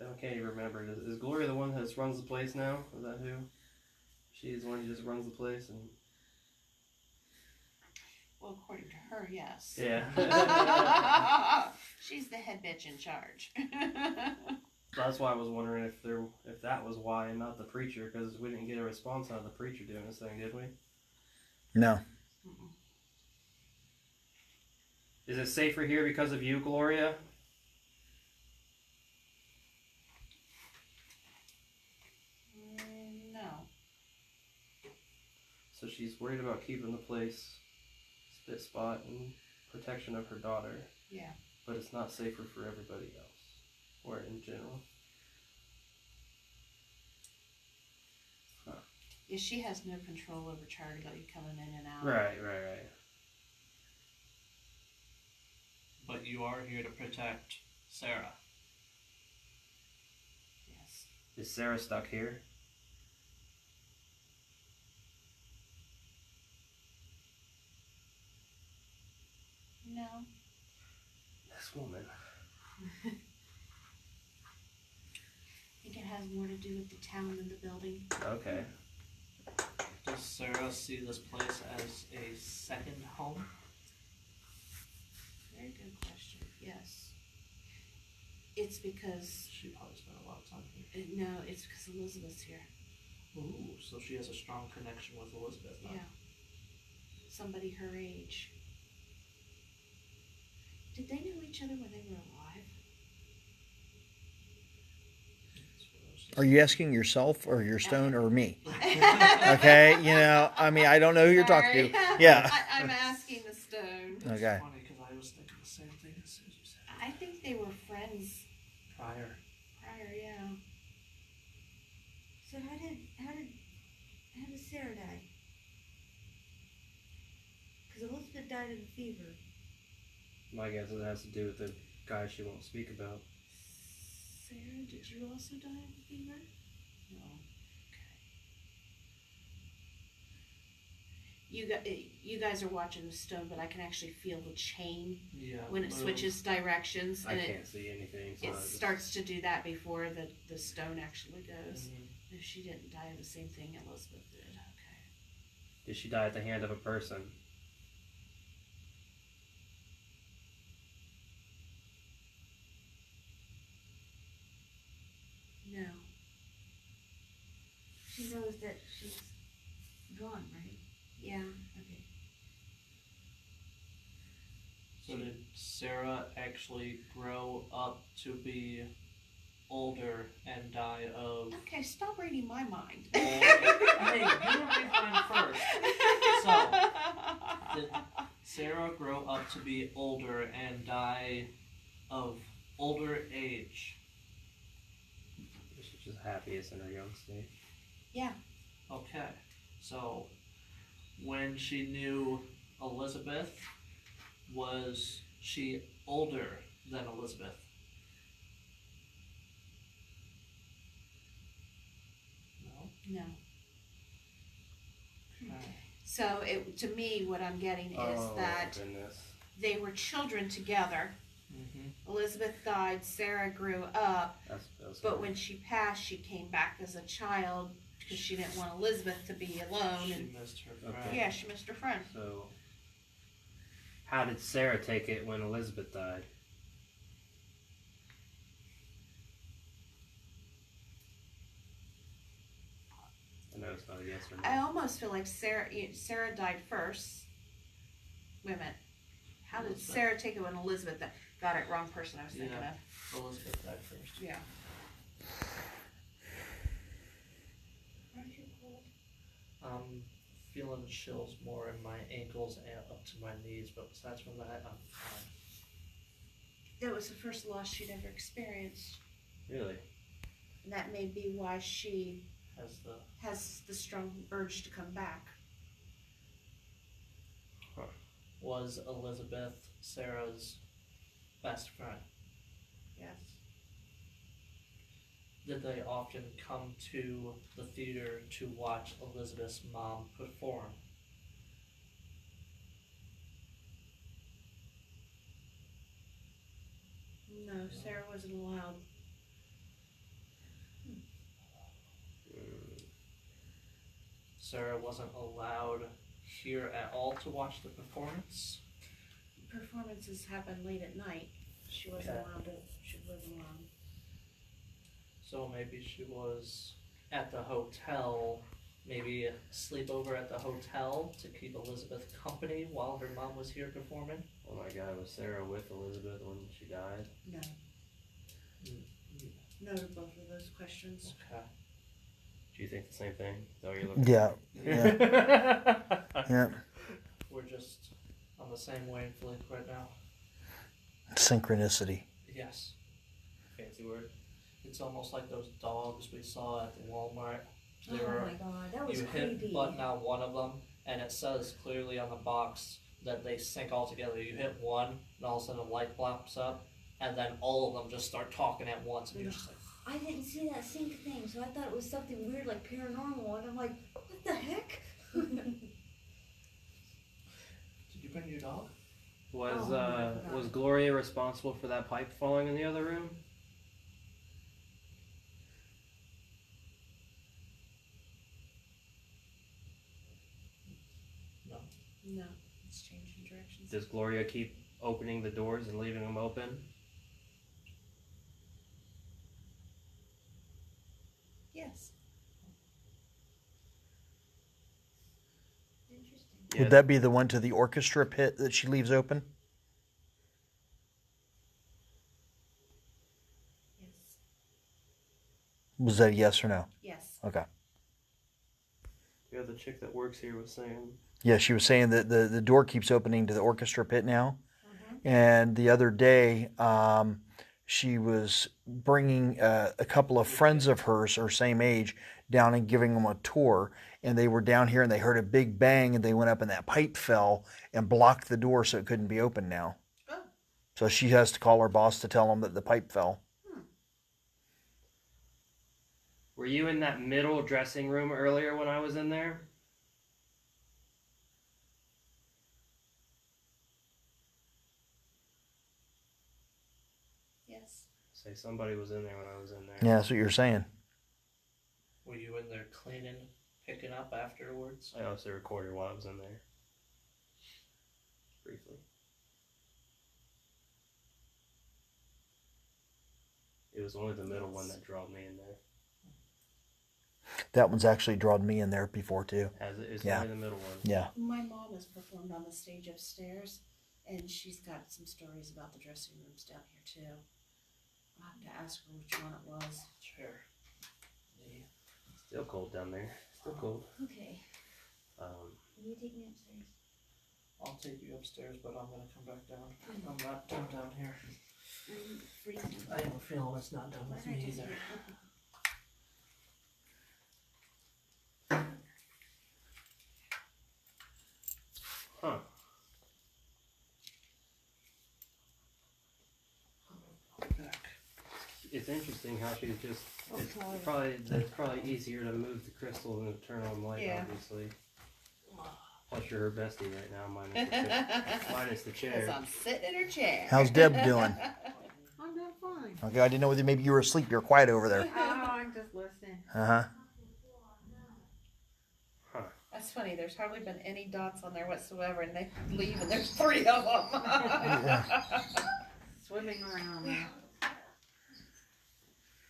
C: I can't even remember. Is Gloria the one that runs the place now? Is that who? She's the one who just runs the place and.
A: Well, according to her, yes.
C: Yeah.
A: She's the head bitch in charge.
C: That's why I was wondering if that was why and not the preacher, because we didn't get a response out of the preacher doing this thing, did we?
B: No.
C: Is it safer here because of you, Gloria?
A: No.
C: So she's worried about keeping the place spit spot and protection of her daughter.
A: Yeah.
C: But it's not safer for everybody else, or in general. Huh.
A: Yeah, she has no control over Charlie coming in and out.
C: Right.
E: But you are here to protect Sarah.
A: Yes.
C: Is Sarah stuck here?
A: No.
C: This woman.
A: I think it has more to do with the town than the building.
C: Okay.
E: Does Sarah see this place as a second home?
A: Very good question. Yes. It's because
E: She probably spent a lot of time here.
A: no, it's because Elizabeth's here.
E: Ooh, so she has a strong connection with Elizabeth now.
A: Yeah. Somebody her age. Did they know each other when they were alive?
B: Are you asking yourself or your stone or me? Okay, you know, I mean, I don't know who you're talking to.
A: Sorry.
B: Yeah.
A: I'm asking the stone.
E: It's
B: Okay.
E: funny because I was thinking the same thing as soon as you said
A: I think they were friends
E: prior.
A: prior, yeah.
F: So how did Sarah die? Because Elizabeth died of a fever.
C: My guess it has to do with the guy she won't speak about.
A: Sarah, did you also die of a fever? No. Okay. You guys are watching the stone, but I can actually feel the chain
E: Yeah.
A: when it switches directions,
C: I
A: and
C: can't see anything. So
A: it
C: I just-
A: starts to do that before the stone actually goes.
E: Mhm.
A: If she didn't die of the same thing Elizabeth did, okay.
C: Did she die at the hand of a person?
A: No.
F: She knows that she's gone, right?
A: Yeah.
F: Okay.
E: So did Sarah actually grow up to be older and die of?
A: Okay, stop reading my mind.
E: Hey, you read mine first. So, did Sarah grow up to be older and die of older age?
C: She's just happiest in her young state.
A: Yeah.
E: Okay, so when she knew Elizabeth, was she older than Elizabeth? No?
A: No.
E: Okay.
A: So to me, what I'm getting is that
C: goodness.
A: they were children together.
E: Mm-hmm.
A: Elizabeth died, Sarah grew up,
C: That's
A: but
C: hard.
A: when she passed, she came back as a child because she didn't want Elizabeth to be alone.
E: She
A: And
E: missed her friend.
C: Okay.
A: yeah, she missed her friend.
C: So, how did Sarah take it when Elizabeth died? I know it's not a yes or no.
A: I almost feel like Sarah died first. Wait a minute. How did
E: Elizabeth.
A: Sarah take it when Elizabeth died? Got it, wrong person I was thinking
E: Yeah.
A: of.
E: Elizabeth died first.
A: Yeah.
E: I'm feeling chills more in my ankles and up to my knees, but besides from that, I'm fine.
A: That was the first loss she'd ever experienced.
C: Really?
A: And that may be why she
E: As the
A: has the strong urge to come back.
E: was Elizabeth Sarah's best friend.
A: Yes.
E: Did they often come to the theater to watch Elizabeth's mom perform?
A: No, Sarah wasn't allowed.
E: Sarah wasn't allowed here at all to watch the performance.
A: Performances happen late at night. She wasn't
E: Okay.
A: allowed to. She wasn't allowed.
E: So maybe she was at the hotel, maybe sleep over at the hotel to keep Elizabeth company while her mom was here performing.
C: Oh my God, was Sarah with Elizabeth when she died?
A: No. No to both of those questions.
E: Okay.
C: Do you think the same thing? Is that what you're looking
B: Yeah.
C: for?
B: Yeah.
E: We're just on the same wavelength right now.
B: Synchronicity.
E: Yes.
C: Fancy word.
E: It's almost like those dogs we saw at the Walmart They
F: Oh
E: were,
F: my god, that was
E: you
F: creepy.
E: hit button on one of them, and it says clearly on the box that they sync all together. You hit one, and all of a sudden a light pops up, and then all of them just start talking at once, and you're just like,
F: I didn't see that sync thing, so I thought it was something weird like paranormal, and I'm like, what the heck?
E: did you bring your dog?
C: Was
F: Oh, I forgot.
C: was Gloria responsible for that pipe falling in the other room?
E: No.
A: No, it's changing directions.
C: Does Gloria keep opening the doors and leaving them open?
A: Yes.
F: Interesting.
C: Yeah.
B: Would that be the one to the orchestra pit that she leaves open?
A: Yes.
B: Was that a yes or no?
A: Yes.
B: Okay.
C: Yeah, the chick that works here was saying.
B: Yeah, she was saying that the door keeps opening to the orchestra pit now.
A: Mm-hmm.
B: And the other day, she was bringing a couple of friends of hers, her same age, down and giving them a tour. And they were down here and they heard a big bang and they went up and that pipe fell and blocked the door so it couldn't be opened now.
A: Oh.
B: So she has to call her boss to tell them that the pipe fell.
C: Were you in that middle dressing room earlier when I was in there?
A: Yes.
C: Say somebody was in there when I was in there.
B: Yeah, that's what you're saying.
E: Were you in there cleaning, picking up afterwards?
C: I also recorded while I was in there. Briefly. It was only the middle one that drew me in there.
B: That one's actually drawn me in there before too.
C: Has it? It's
B: Yeah.
C: only the middle one.
B: Yeah.
A: My mom has performed on the stage upstairs, and she's got some stories about the dressing rooms down here too. I'll have to ask her which one it was.
E: Sure.
C: Still cold down there. Still cold.
F: Okay, will you take me upstairs?
E: I'll take you upstairs, but I'm gonna come back down. I'm not done down here.
A: I'm freezing.
E: I have a feeling it's not done with me either.
C: Huh.
E: Back.
C: It's interesting how she's just. It's
F: Okay.
C: probably easier to move the crystal than to turn on light,
A: Yeah.
C: obviously. Plus, you're her bestie right now, minus the
A: Because
C: chair.
A: I'm sitting in her chair.
B: How's Deb doing?
G: I'm doing fine.
B: Okay, I didn't know whether maybe you were asleep. You're quiet over there.
G: Oh, I'm just listening.
B: Uh-huh.
A: That's funny. There's hardly been any dots on there whatsoever, and they leave, and there's 3 of them.
G: Swimming around now.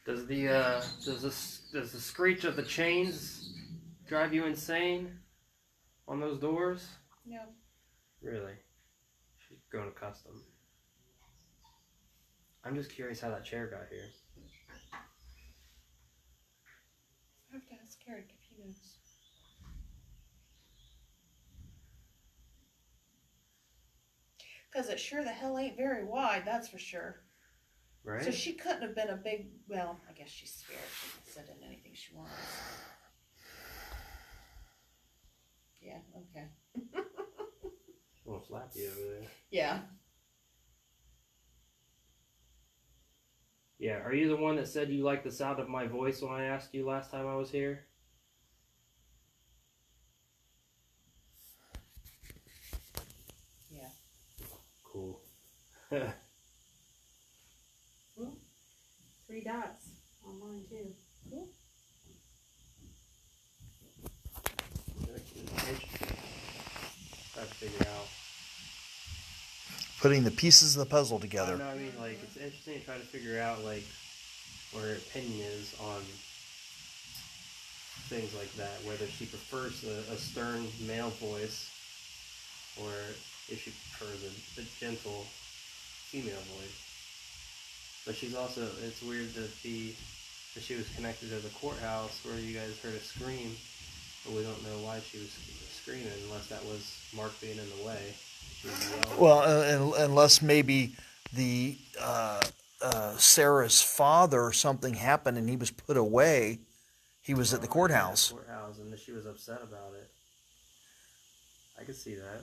C: Does the screech of the chains drive you insane on those doors?
A: No.
C: Really? She's grown accustomed. I'm just curious how that chair got here.
A: I have to ask Eric if he knows. Because it sure the hell ain't very wide, that's for sure.
C: Right?
A: So she couldn't have been a big, well, I guess she's scared. She can sit in anything she wants. Yeah, okay.
C: She won't slap you over there.
A: Yeah.
C: Yeah, are you the one that said you liked the sound of my voice when I asked you last time I was here?
A: Yeah.
C: Cool.
G: 3 dots on mine too.
C: Try to figure out.
B: Putting the pieces of the puzzle together.
C: No, I mean, like, it's interesting to try to figure out, like, what her opinion is on things like that. Whether she prefers a stern male voice, or if she prefers a gentle female voice. But she's also, it's weird that she was connected to the courthouse where you guys heard a scream, but we don't know why she was screaming unless that was Mark being in the way. She was yelling.
B: Well, unless maybe the Sarah's father, something happened and he was put away, He was at the
C: Oh,
B: courthouse.
C: Yeah, courthouse, and she was upset about it. I could see that.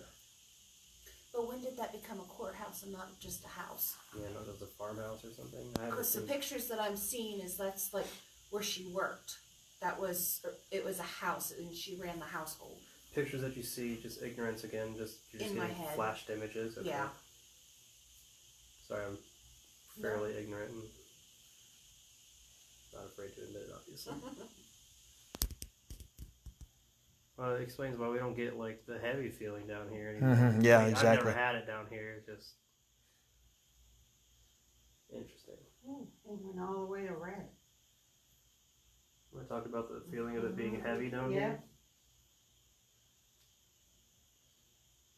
A: But when did that become a courthouse and not just a house?
C: Yeah, no, it was a farmhouse or something. I haven't
A: Because the
C: seen.
A: pictures that I'm seeing is that's like where she worked. It was a house and she ran the household.
C: Pictures that you see, just ignorance again, you're just
A: In my
C: getting
A: head.
C: flashed images. Okay.
A: Yeah.
C: Sorry, I'm fairly ignorant and not afraid to admit it, obviously. Well, it explains why we don't get like the heavy feeling down here anymore.
B: Mhm, yeah,
C: I mean,
B: exactly.
C: I've never had it down here. It's just interesting.
G: It went all the way to red.
C: Want to talk about the feeling of it being heavy down
G: Yeah.
C: here?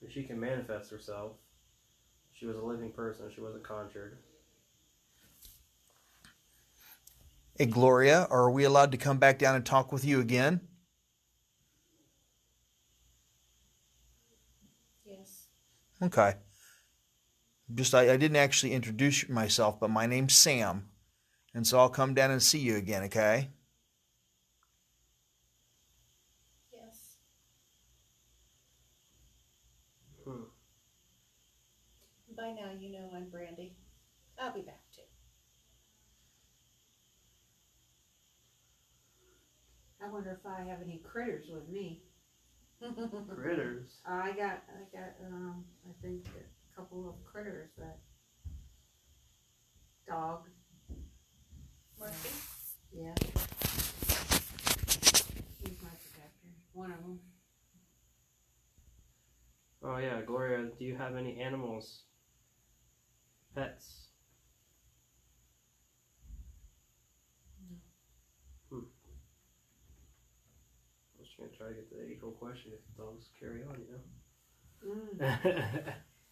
C: If she can manifest herself. She was a living person. She wasn't conjured.
B: Hey, Gloria, are we allowed to come back down and talk with you again?
A: Yes.
B: Okay. I didn't actually introduce myself, but my name's Sam. And so I'll come down and see you again, okay?
A: Yes. By now you know I'm Brandy. I'll be back too.
G: I wonder if I have any critters with me.
C: Critters.
G: I got, I think a couple of critters that dog.
A: Murphy?
G: Yeah. He's my protector. One of them.
C: Oh yeah, Gloria, do you have any animals? Pets?
A: No.
C: I was trying to get the age-old question if dogs carry on, you know?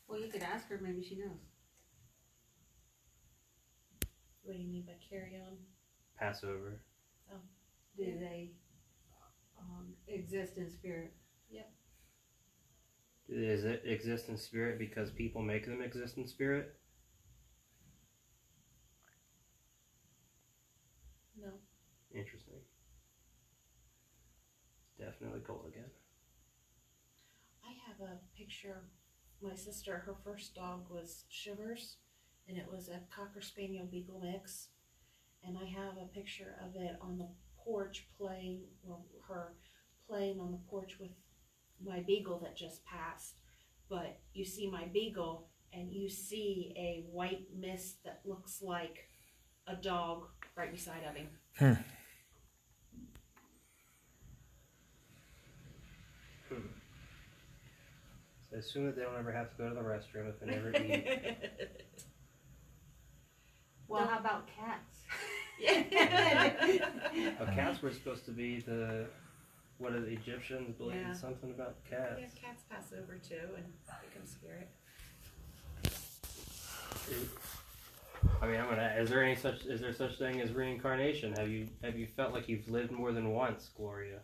G: Well, you could ask her. Maybe she knows.
A: What do you mean by carry on?
C: Passover.
G: Do they exist in spirit?
C: Does it exist in spirit because people make them exist in spirit?
A: No.
C: Interesting. Definitely cold again.
A: I have a picture. My sister, her first dog was Shivers, and it was a Cocker Spaniel Beagle mix. And I have a picture of it on the porch playing, well, her playing on the porch with my Beagle that just passed. But you see my Beagle, and you see a white mist that looks like a dog right beside of him.
C: So I assume that they don't ever have to go to the restroom if they never eat.
G: Well, how about cats?
C: Cats were supposed to be what are the Egyptians believed
A: Yeah.
C: something about cats.
A: Yeah, cats pass over too and become spirit.
C: I mean, is there such thing as reincarnation? Have you felt like you've lived more than once, Gloria?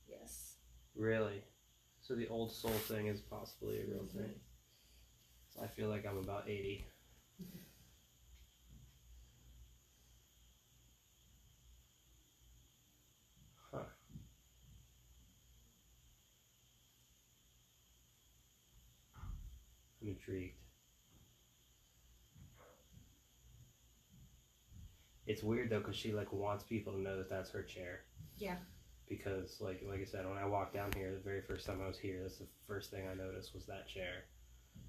A: Yes.
C: Really? So the old soul thing is possibly a real thing. So I feel like I'm about 80. Huh. I'm intrigued. It's weird though, because she like wants people to know that that's her chair.
A: Yeah.
C: Because like I said, when I walked down here the very first time I was here, that's the first thing I noticed was that chair.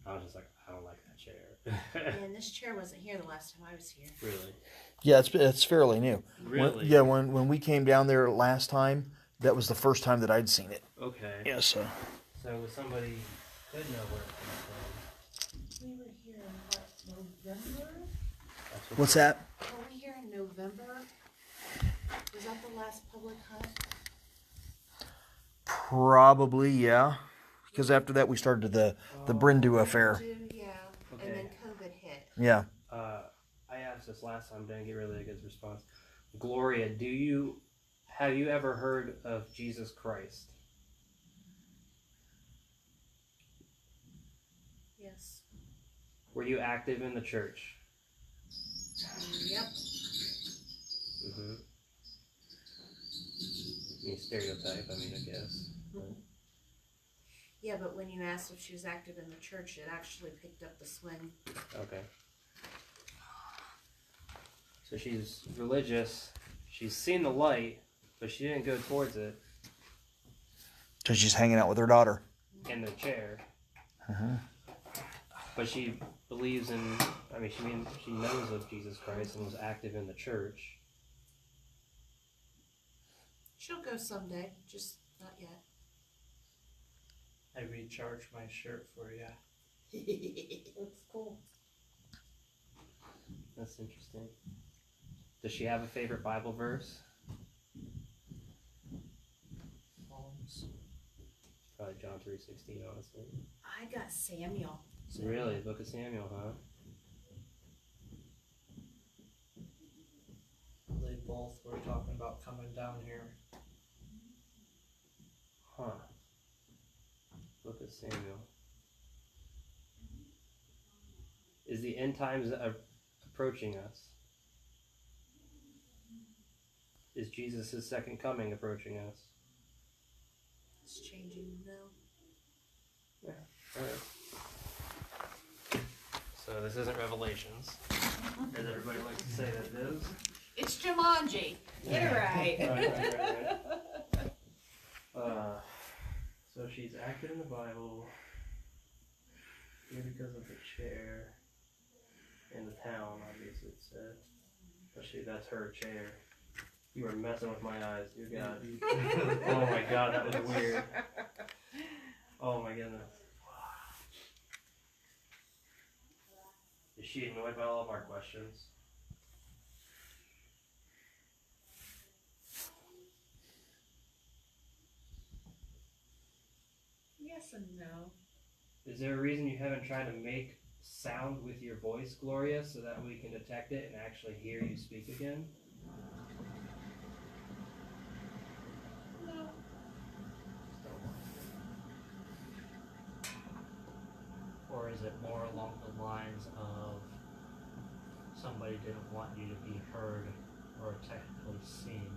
C: I was just like, I don't like that chair.
A: And this chair wasn't here the last time I was here.
C: Really?
B: Yeah, it's fairly new.
C: Really?
B: When we came down there last time, that was the first time that I'd seen it.
C: Okay.
B: Yeah, so.
C: So somebody could know where it came from.
A: We were here in November?
B: What's that?
A: Were we here in November? Was that the last public hunt?
B: Probably, yeah. Because after that, we started the Brindu affair.
A: Yeah.
C: Okay.
A: And then COVID hit.
B: Yeah.
C: I asked this last time, didn't get really a good response. Gloria, have you ever heard of Jesus Christ?
A: Yes.
C: Were you active in the church?
A: Yep.
C: Mm-hmm. Stereotype, I mean, I guess.
A: Yeah, but when you asked if she was active in the church, it actually picked up the swing.
C: Okay. So she's religious. She's seen the light, but she didn't go towards it
B: So she's hanging out with her daughter.
C: in the chair.
B: Uh-huh.
C: But she believes in, I mean, she knows of Jesus Christ and was active in the church.
A: She'll go someday, just not yet.
E: I recharged my shirt for you.
G: Looks cool.
C: That's interesting. Does she have a favorite Bible verse? Probably John 3:16, honestly.
A: I got Samuel.
C: Really? The Book of Samuel, huh?
E: They both were talking about coming down here.
C: Huh. Book of Samuel. Is the end times approaching us? Is Jesus' second coming approaching us?
A: It's changing now.
C: Alright. So this isn't Revelations, as everybody likes to say that it is.
A: It's Jumanji. Get it right.
C: Right. So she's active in the Bible here because of the chair in the town, obviously it said. But that's her chair. You were messing with my eyes, dear God. Oh my God, that was weird. Oh my goodness. Is she annoyed by all of our questions?
A: Yes and no.
C: Is there a reason you haven't tried to make sound with your voice, Gloria, so that we can detect it and actually hear you speak again?
A: No.
H: Or is it more along the lines of somebody didn't want you to be heard or technically seen?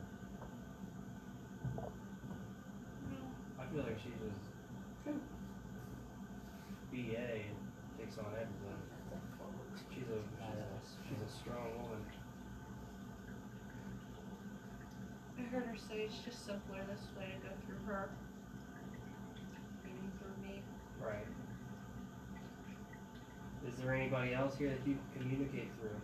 C: I feel like she just BA and takes on everything. She's a strong woman.
A: I heard her say it's just simpler this way to go through her. Meaning through me.
C: Right. Is there anybody else here that you communicate through?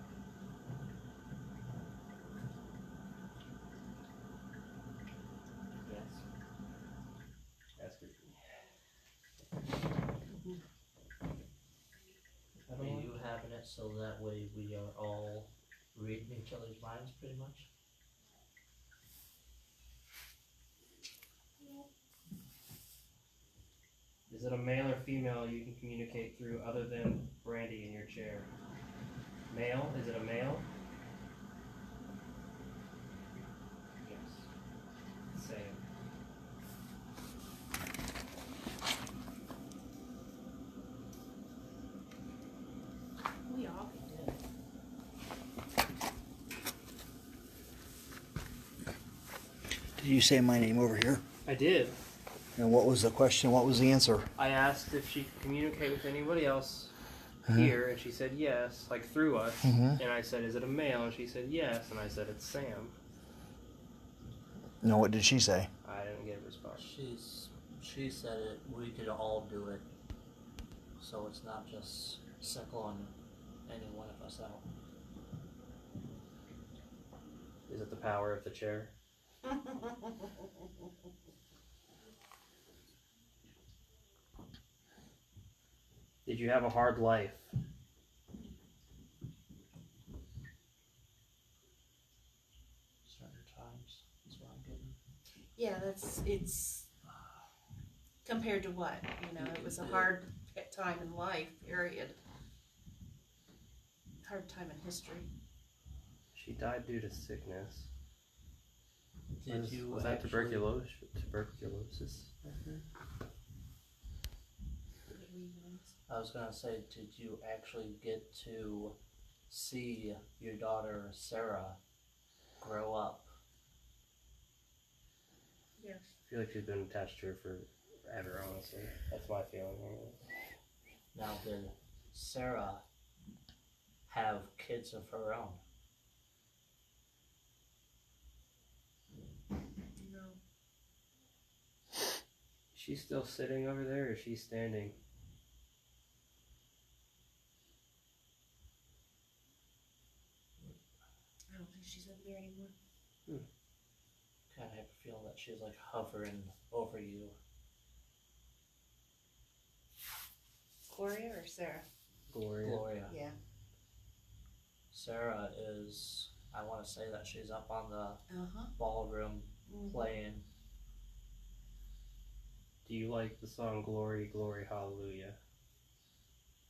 A: Yes.
C: Ask her.
H: Are you having it so that way we are all reading each other's minds pretty much?
C: Is it a male or female you can communicate through other than Brandy in your chair? Male? Is it a male? Yes. Same.
A: We all can do it.
B: Did you say my name over here?
C: I did.
B: And what was the question? What was the answer?
C: I asked if she could communicate with anybody else here, and she said yes, like through us.
B: Mhm.
C: And I said, is it a male? And she said yes, and I said, it's Sam.
B: No, what did she say?
C: I didn't get a response.
H: She said it. We could all do it, so it's not just on any one of us out.
C: Is it the power of the chair? Did you have a hard life?
H: Certain times. That's what I'm getting.
A: Yeah, it's compared to what? You know, it was a hard time in life, period. Hard time in history.
C: She died due to sickness.
H: Did you
C: was that
H: actually-
C: tuberculosis?
H: I was gonna say, did you actually get to see your daughter Sarah
E: grow up.
A: Yes.
C: I feel like she's been attached to her forever, honestly. That's my feeling.
E: Now, did Sarah have kids of her own?
A: No.
C: Is she still sitting over there, or is she standing?
A: I don't think she's over there anymore.
E: Kind of have a feeling that she's like hovering over you.
A: Gloria or Sarah?
C: Gloria.
A: Yeah.
E: Sarah is, I want to say that she's up on the
A: Uh-huh.
E: ballroom playing.
C: Do you like the song Glory, Glory, Hallelujah?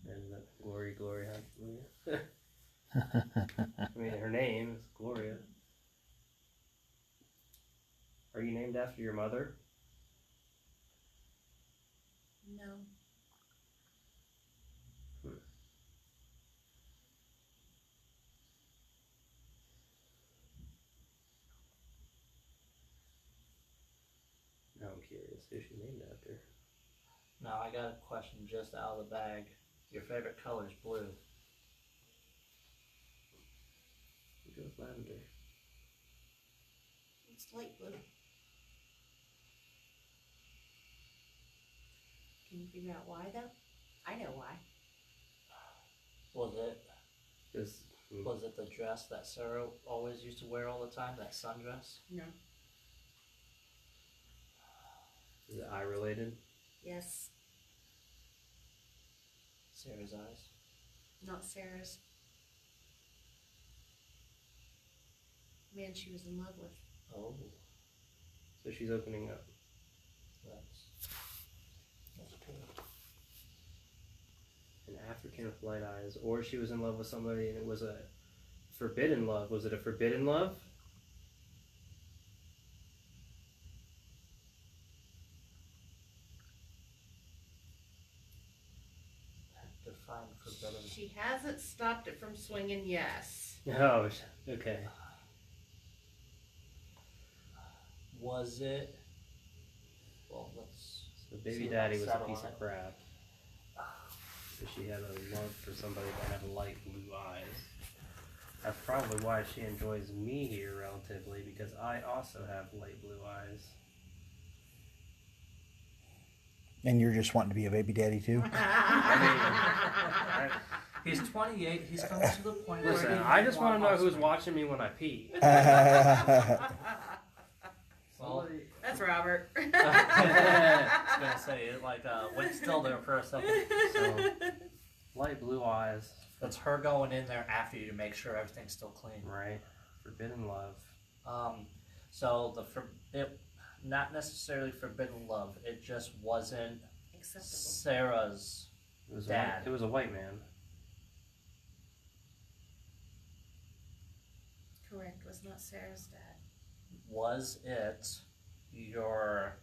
C: And the Glory, Glory, Hallelujah? I mean, her name is Gloria. Are you named after your mother?
A: No.
C: No, I'm curious who she named after.
E: Now, I got a question just out of the bag. Your favorite color is blue.
C: We'll go with lavender.
A: It's light blue. Can you figure out why though? I know why.
E: Was
C: Because
E: it the dress that Sarah always used to wear all the time, that sundress?
A: No.
C: is it eye related?
A: Yes.
E: Sarah's eyes.
A: Not Sarah's. Man she was in love with.
E: Oh,
C: So she's opening up.
E: that's cool.
C: An African with light eyes, or she was in love with somebody and it was a forbidden love. Was it a forbidden love?
E: Define forbidden.
A: She hasn't stopped it from swinging, yes.
C: Oh, okay.
E: Was it? Well, let's.
C: So baby
E: see
C: daddy
E: if I
C: was a
E: settle
C: piece
E: on
C: of
E: it.
C: crap. So she had a love for somebody that had light blue eyes. That's probably why she enjoys me here relatively, because I also have light blue eyes.
B: And you're just wanting to be a baby daddy too?
C: I
E: He's 28. He's coming to the point where
C: listen,
E: he
C: I just want to know who's
E: offspring.
C: watching me when I pee.
E: Well,
A: That's Robert.
E: I was gonna say it went still there for a second.
C: So, light blue eyes,
E: That's her going in there after you to make sure everything's still clean.
C: right? Forbidden love.
E: So it not necessarily forbidden love. It just wasn't
A: Acceptable.
E: Sarah's.
C: It was
E: Dad.
C: It was a white man.
A: Correct, was not Sarah's dad.
E: Was it your?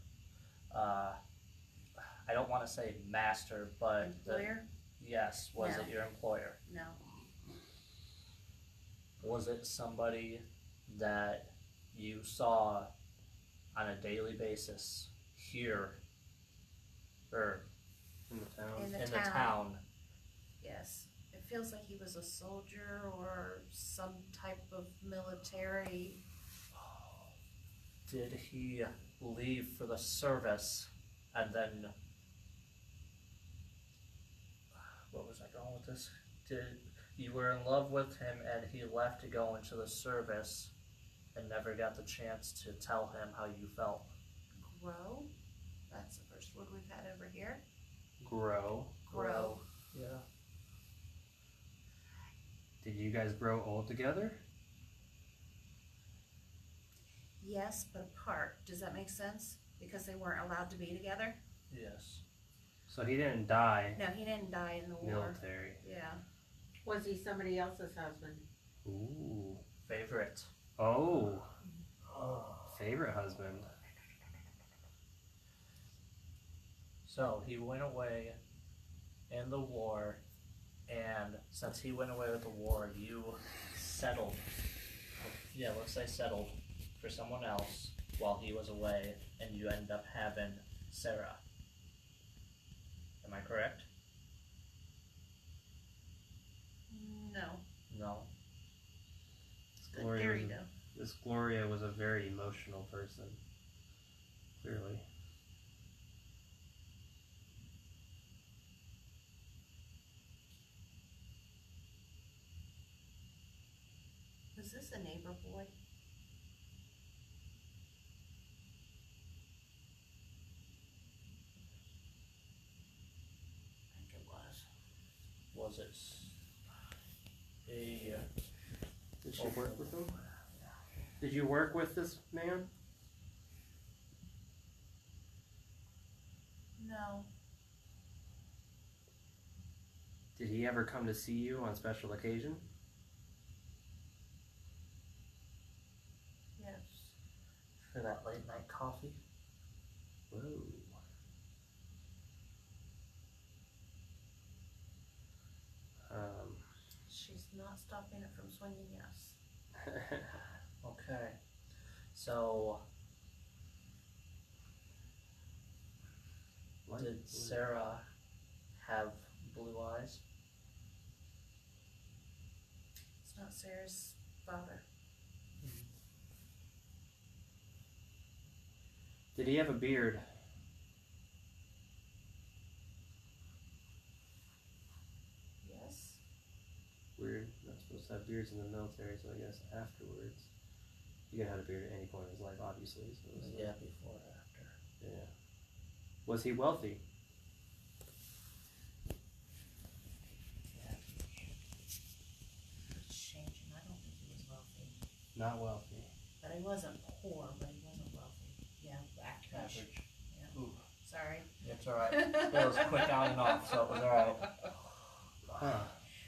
E: I don't want to say master, but
A: Employer?
E: yes. Was
A: No.
E: it your employer?
A: No.
E: Was it somebody that you saw on a daily basis here or
C: In the town.
A: In the
E: in
A: town.
E: the town?
A: Yes. It feels like he was a soldier or some type of military.
E: Did he leave for the service and then what was I going with this? Did you were in love with him and he left to go into the service and never got the chance to tell him how you felt?
A: Grow? That's the first word we've had over here.
C: Grow.
A: Grow.
E: Yeah.
C: Did you guys grow old together?
A: Yes, but apart. Does that make sense? Because they weren't allowed to be together?
E: Yes.
C: So he didn't die
A: No, he didn't die in the war.
C: military.
A: Yeah.
G: Was he somebody else's husband?
C: Ooh.
E: Favorite.
C: Oh. Favorite husband.
E: So he went away in the war, and since he went away with the war, you settled
H: yeah, let's say settled for someone else while he was away, and you end up having Sarah. Am I correct?
A: No.
H: No.
A: Good
C: Gloria
A: theory,
C: was
A: though.
C: This Gloria was a very emotional person. Clearly.
A: Was this a neighbor boy? I think it was.
H: Was it a
C: Did she work with him? Did you work with this man?
A: No.
C: Did he ever come to see you on special occasion?
A: Yes.
H: for that late night coffee?
C: Whoa.
A: She's not stopping it from swinging, yes.
H: Okay. So
C: What?
H: did Sarah have blue eyes?
A: It's not Sarah's father.
C: Did he have a beard?
A: Yes.
C: Weird. Not supposed to have beards in the military, so I guess afterwards. You can have a beard at any point in his life, obviously. So it's
H: Yeah, before or after.
C: yeah. Was he wealthy?
A: It's changing. I don't think he was wealthy.
C: Not wealthy.
A: But he wasn't poor, but he wasn't wealthy. Yeah, average.
H: Average.
A: Yeah.
H: Ooh,
A: Sorry.
H: it's alright. It was quick on and off, so it was alright.
C: Huh.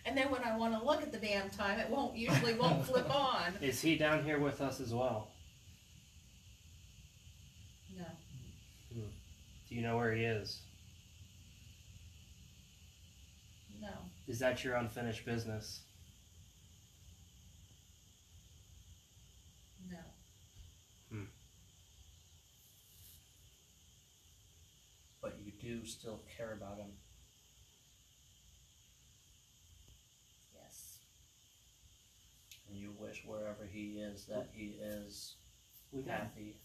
A: And then when I want to look at the damn time, it usually won't flip on.
C: Is he down here with us as well?
A: No.
C: Do you know where he is?
A: No.
C: Is that your unfinished business?
A: No.
H: But you do still care about him.
A: Yes.
H: And you wish wherever he is that he is
C: We got
H: happy.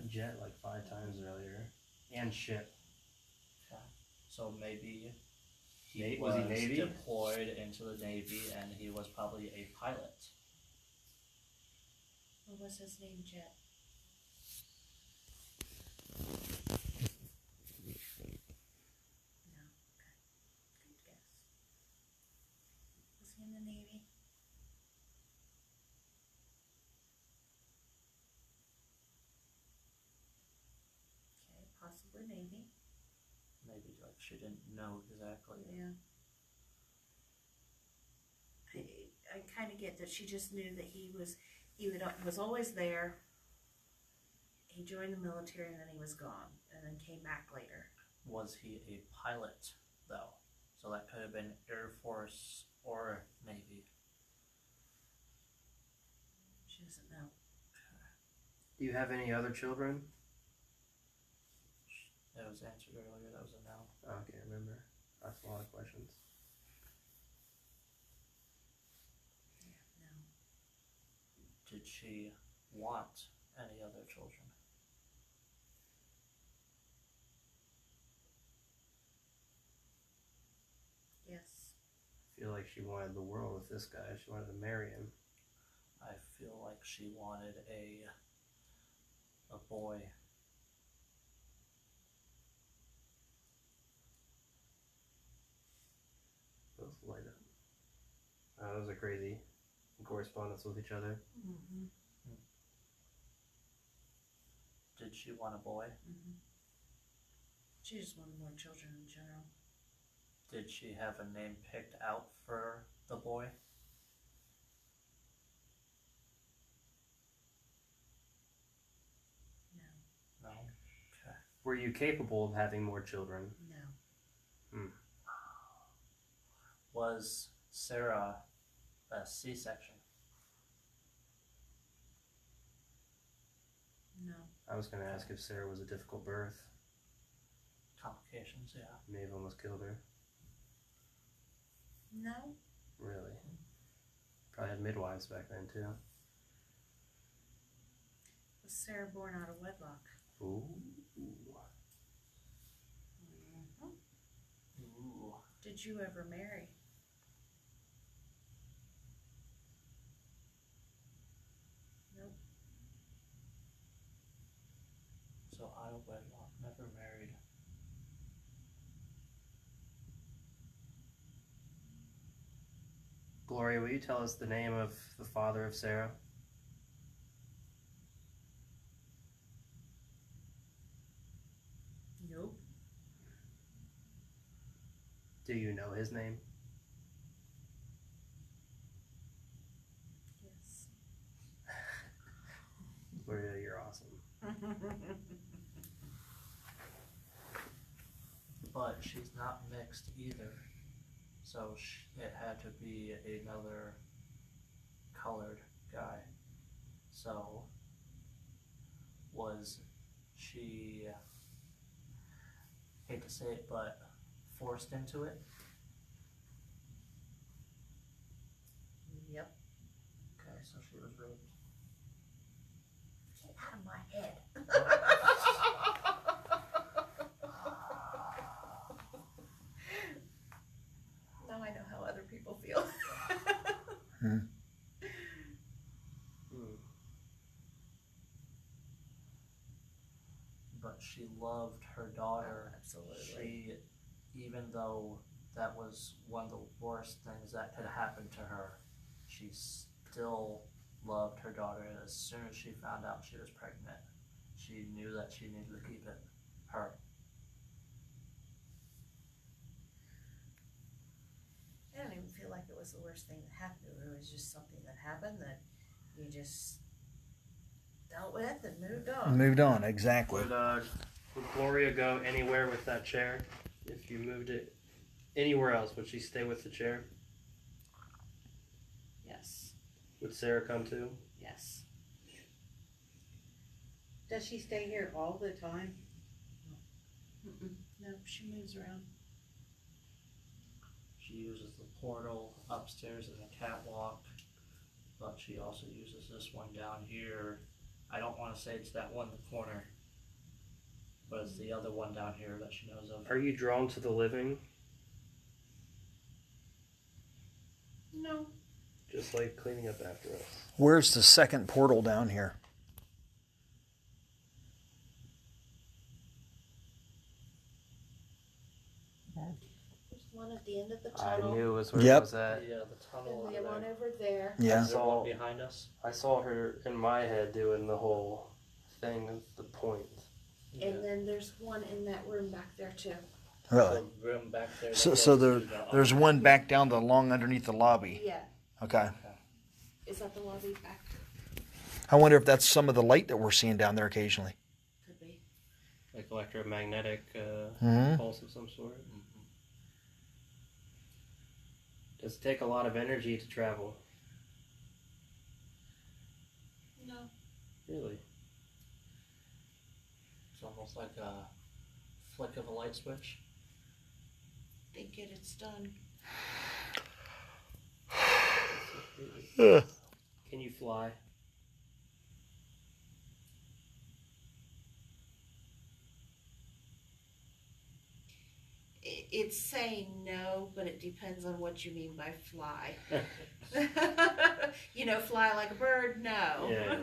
C: jet like 5 times earlier, and ship.
H: So maybe he
C: Was
H: was
C: he Navy?
H: deployed into the Navy and he was probably a pilot.
A: What was his name, Jet? No. Okay. Good guess. Was he in the Navy? Okay, possibly Navy.
H: Maybe like she didn't know exactly.
A: Yeah. I kind of get that she just knew that he was always there. He joined the military and then he was gone and then came back later.
H: Was he a pilot though? So that could have been Air Force or Navy.
A: She doesn't know.
C: Do you have any other children?
H: That was answered earlier. That was a no.
C: Oh, I can't remember. That's a lot of questions.
A: Yeah, no.
H: Did she want any other children?
A: Yes.
C: I feel like she wanted the world with this guy. She wanted to marry him.
H: I feel like she wanted a boy.
C: Both light up. Those are crazy. Correspondence with each other.
A: Mm-hmm.
H: Did she want a boy?
A: Mm-hmm. She just wanted more children in general.
H: Did she have a name picked out for the boy?
A: No.
H: No. Okay.
C: Were you capable of having more children?
A: No.
H: Was Sarah a C-section?
C: I was gonna ask if Sarah was a difficult birth.
E: Complications, yeah.
C: May have almost killed her.
A: No.
C: Really? Probably had midwives back then too.
A: Was Sarah born out of wedlock?
C: Ooh.
E: Ooh.
A: Did you ever marry? Nope.
E: So out of wedlock, never married.
C: Gloria, will you tell us the name of the father of Sarah?
A: Nope.
C: Do you know his name?
A: Yes.
C: Gloria, you're awesome.
E: But she's not mixed either. So it had to be another colored guy. So was she, hate to say it, but forced into it?
A: Yep.
E: Okay, so she was raped.
A: Get out of my head. Now I know how other people feel.
E: But she loved her daughter.
A: Absolutely.
E: She, even though that was one of the worst things that could happen to her, she still loved her daughter. And as soon as she found out she was pregnant, she knew that she needed to keep it her.
A: I don't even feel like it was the worst thing that happened to her. It was just something that happened that you just dealt with and moved on.
B: Moved on, exactly.
C: Would Gloria go anywhere with that chair? If you moved it anywhere else, would she stay with the chair?
A: Yes.
C: Would Sarah come too?
A: Yes.
G: Does she stay here all the time?
A: No, she moves around.
E: She uses the portal upstairs as a catwalk, but she also uses this one down here. I don't want to say it's that one in the corner, but it's the other one down here that she knows of.
C: Are you drawn to the living?
A: No.
C: Just like cleaning up after us.
B: Where's the second portal down here?
A: There's one at the end of the
C: I
A: tunnel.
C: knew it was where
B: Yep.
C: it was at.
E: Yeah, the tunnel
A: And
E: over
A: the one
E: there.
A: over there.
B: Yeah.
E: Is there one behind us?
C: I saw her in my head doing the whole thing of the point.
A: And then there's one in that room back there too.
B: Really?
E: The room back there.
B: So there's one back down the long underneath the lobby.
A: Yeah.
B: Okay.
A: Is that the lobby back?
B: I wonder if that's some of the light that we're seeing down there occasionally.
A: Could be.
C: Like electromagnetic
B: Mhm.
C: pulse of some sort. Does it take a lot of energy to travel?
A: No.
C: Really?
E: It's almost like a flick of a light switch.
A: Think it's done.
C: Can you fly?
A: It's saying no, but it depends on what you mean by fly. You know, fly like a bird? No.
C: Yeah.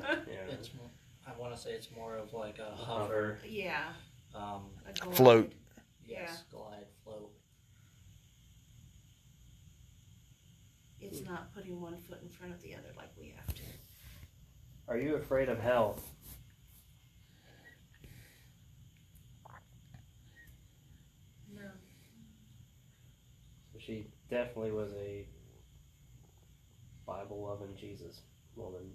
E: It's, I want to say it's more of like a hover.
A: Yeah.
E: Um,
A: A glide.
B: Float.
E: yes, glide, float.
A: It's not putting one foot in front of the other like we have to.
C: Are you afraid of hell?
A: No.
C: So she definitely was a Bible-loving Jesus woman.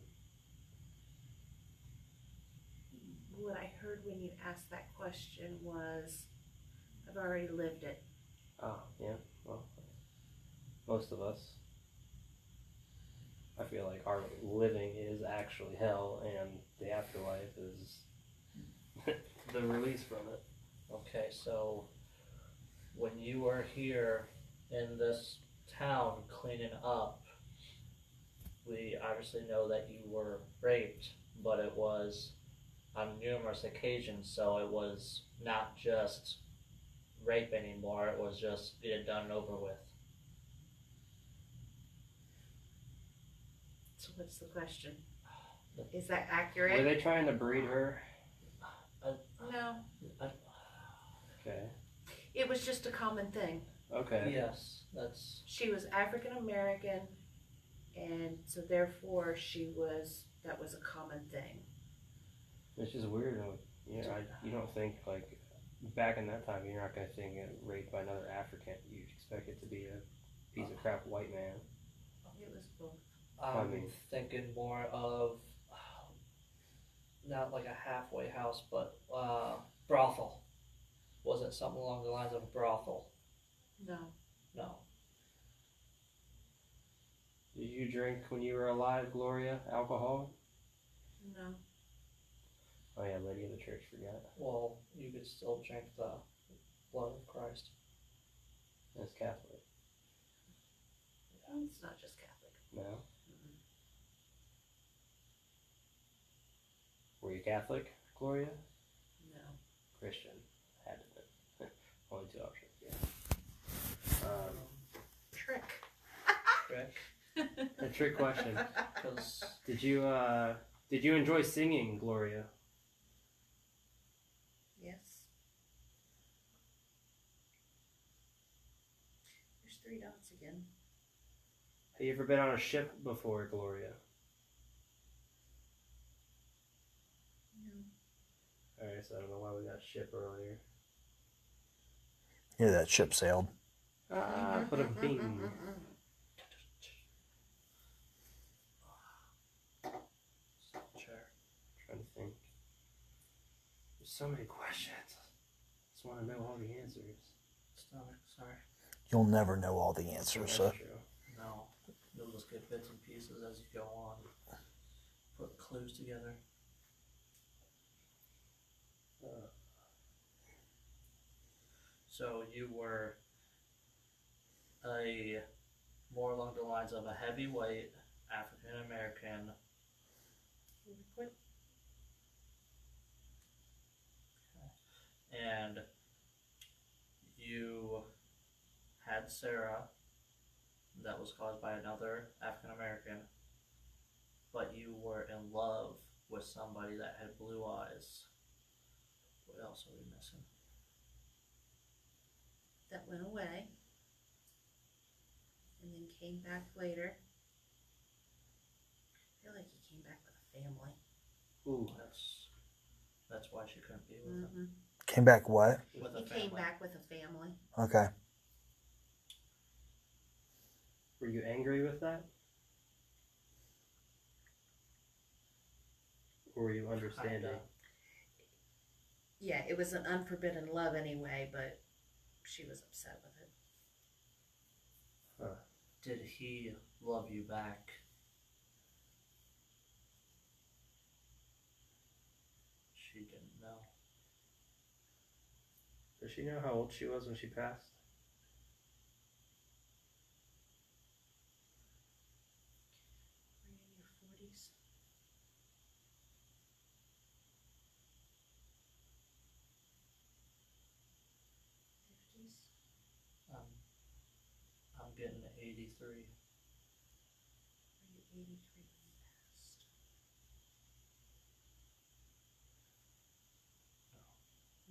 A: What I heard when you asked that question was, I've already lived it.
C: Ah, yeah. Well, most of us. I feel like our living is actually hell, and the afterlife is the release from it.
E: Okay, so when you were here in this town cleaning up, we obviously know that you were raped, but it was on numerous occasions, so it was not just rape anymore, it was just get done and over with.
A: So what's the question? Is that
C: Were
A: accurate?
C: they trying to breed her?
A: No.
C: Okay.
A: It was just a common thing.
C: Okay.
E: Yes, that's
A: She was African American, and so therefore that was a common thing.
C: It's just weird. You don't think, like, back in that time, you're not going to think raped by another African. You'd expect it to be a piece of crap white man.
A: It was both.
E: I'm
C: mean-
E: thinking more of not like a halfway house, but brothel. Was it something along the lines of a brothel?
A: No.
E: No.
C: Did you drink when you were alive, Gloria? Alcohol?
A: No.
C: Oh yeah, lady of the church forgot.
E: Well, you could still drink the blood of Christ.
C: That's Catholic.
A: It's not just Catholic.
C: No?
A: Mm-mm.
C: Were you Catholic, Gloria?
A: No.
C: Christian. Had to be. Only two options, yeah.
A: Trick.
E: Trick.
C: A trick question.
E: Because
C: Did you enjoy singing, Gloria?
A: Yes. There's 3 dots again.
C: Have you ever been on a ship before, Gloria?
A: No.
C: Alright, so I don't know why we got ship earlier.
B: Yeah, that ship sailed.
C: Ah, put a bing.
E: chair.
C: Trying to think. There's so many questions. Just want to know all the answers.
E: Stomach. Sorry.
B: You'll never know all the answers,
C: That's
B: so.
C: true.
E: No. You'll just get bits and pieces as you go on. Put clues together. So you were more along the lines of a heavyweight African American.
A: What?
E: And you had Sarah that was caused by another African American, but you were in love with somebody that had blue eyes. What else are we missing?
A: That went away. And then came back later. I feel like he came back with a family.
C: Ooh.
E: That's why she couldn't be with him.
A: Mm-hmm.
B: Came back what?
E: With a
A: He
E: family.
A: came back with a family.
B: Okay.
C: Were you angry with that? Or were you understanding?
E: Kinda.
A: Yeah, it was an unforbidden love anyway, but she was upset with it.
E: Did he love you back? She didn't know.
C: Does she know how old she was when she passed?
A: Were you in your 40s?
E: I'm getting 83.
A: Were you 83 when you passed?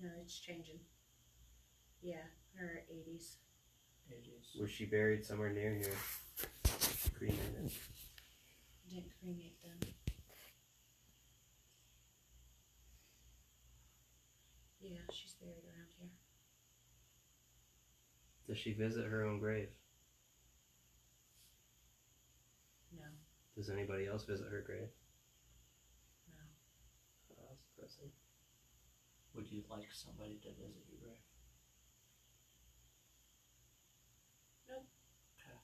A: No, it's changing. Yeah, her 80s.
E: 80s.
C: Was she buried somewhere near here? Cremated?
A: Didn't cremate them. Yeah, she's buried around here.
C: Does she visit her own grave?
A: No,
C: Does anybody else visit her grave?
A: no.
C: Oh, that's depressing.
E: Would you like somebody to visit your grave?
A: Nope.
E: Okay.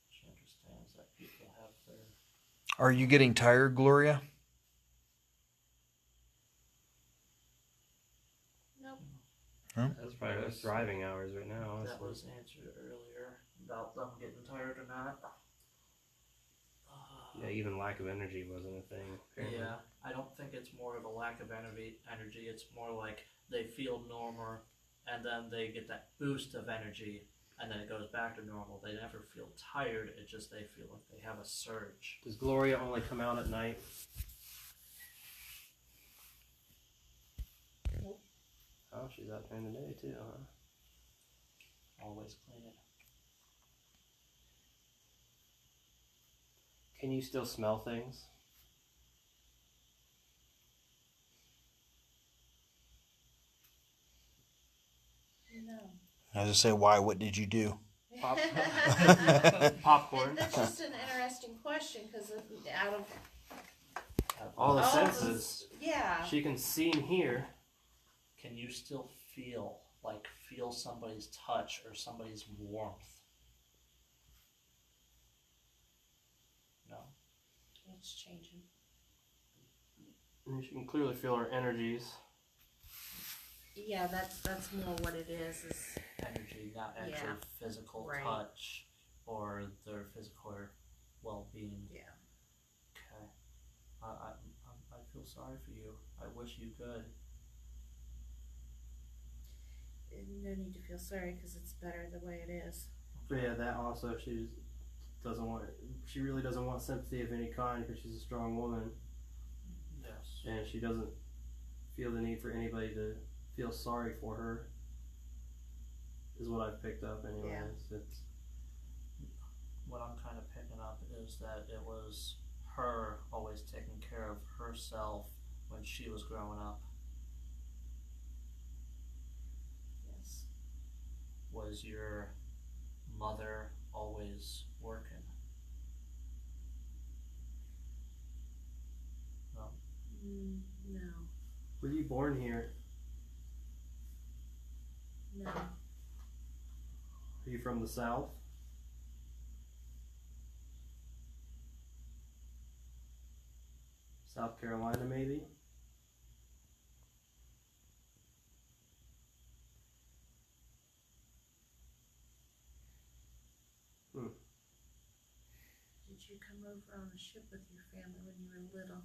E: She understands that people have their.
B: Are you getting tired, Gloria?
C: They're thriving hours right now, honestly.
E: That was answered earlier about them getting tired or not.
C: Yeah, even lack of energy wasn't a thing. Apparently.
E: Yeah, I don't think it's more of a lack of energy. It's more like they feel normal, and then they get that boost of energy, and then it goes back to normal. They never feel tired. It's just they feel like they have a surge.
C: Does Gloria only come out at night?
A: Nope.
C: Oh, she's out during the day too, huh?
E: Always cleaning.
C: Can you still smell things?
A: No.
B: I was gonna say, why? What did you do?
C: Popcorn.
A: That's just an interesting question because out of
C: All the
A: all
C: senses.
A: yeah.
C: She can see and hear.
E: Can you still feel somebody's touch or somebody's warmth? No.
A: It's changing.
C: And she can clearly feel her energies.
A: Yeah, that's more what it is.
E: Energy, not actually
A: Yeah.
E: physical
A: Right.
E: touch or their physical well-being.
A: Yeah.
E: Okay. I feel sorry for you. I wish you could.
A: No need to feel sorry because it's better the way it is.
C: But yeah, that also she doesn't want. She really doesn't want sympathy of any kind because she's a strong woman,
E: Yes.
C: and she doesn't feel the need for anybody to feel sorry for her. Is what I've picked up, anyways. It's
E: What I'm kind of picking up is that it was her always taking care of herself when she was growing up.
A: Yes.
E: Was your mother always working? No.
A: No.
C: were you born here?
A: No.
C: Are you from the South? South Carolina, maybe?
A: Did you come over on a ship with your family when you were little?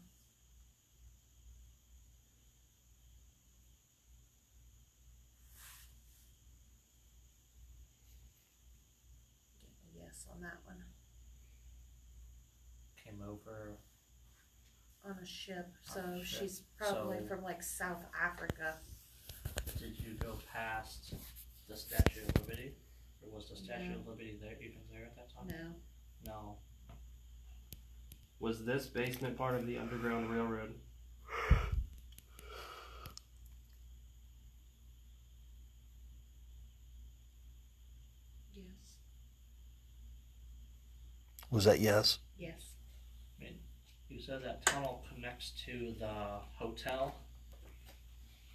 A: Get a yes on that one.
E: Came over.
A: On a ship, so
E: On a ship.
A: she's probably
E: So-
A: from like South Africa.
E: Did you go past the Statue of Liberty? Or was the Statue of Liberty there even there at that time?
A: No.
E: No.
C: Was this basement part of the Underground Railroad?
A: Yes.
B: Was that yes?
A: Yes.
E: You said that tunnel connects to the hotel,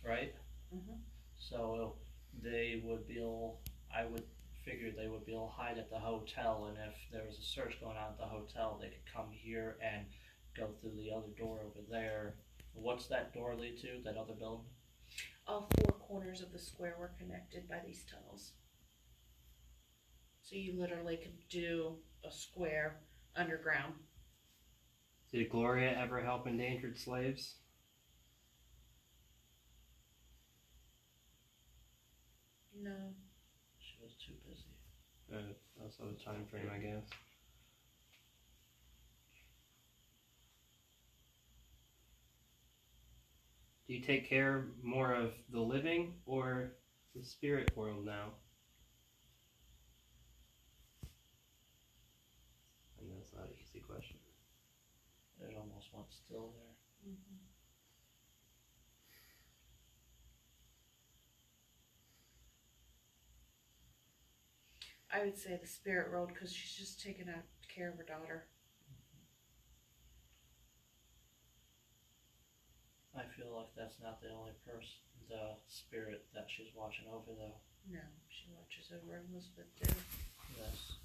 E: right?
A: Mhm.
E: So they would be able, I would figure they would be able to hide at the hotel, and if there was a search going on at the hotel, they could come here and go through the other door over there. What's that door lead to, that other building?
A: All four corners of the square were connected by these tunnels. So you literally could do a square underground.
C: Did Gloria ever help endangered slaves?
A: No.
E: She was too busy.
C: Also the time frame, I guess. Do you take care more of the living or the spirit world now? And that's not an easy question.
E: It almost went still there.
A: Mm-hmm. I would say the spirit world because she's just taking out care of her daughter.
E: I feel like that's not the only person, the spirit that she's watching over, though.
A: No, she watches over Elizabeth too.
E: Yes.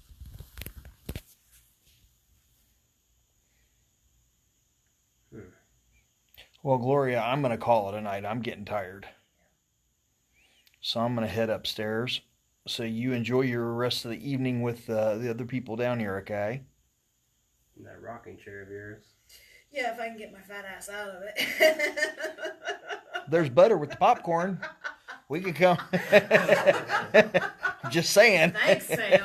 B: Well, Gloria, I'm going to call it a night. I'm getting tired. So I'm going to head upstairs. So you enjoy your rest of the evening with the other people down here, okay?
C: In that rocking chair of yours.
A: Yeah, if I can get my fat ass out of it.
B: There's butter with the popcorn. We could come. Just saying.
A: Thanks, Sam.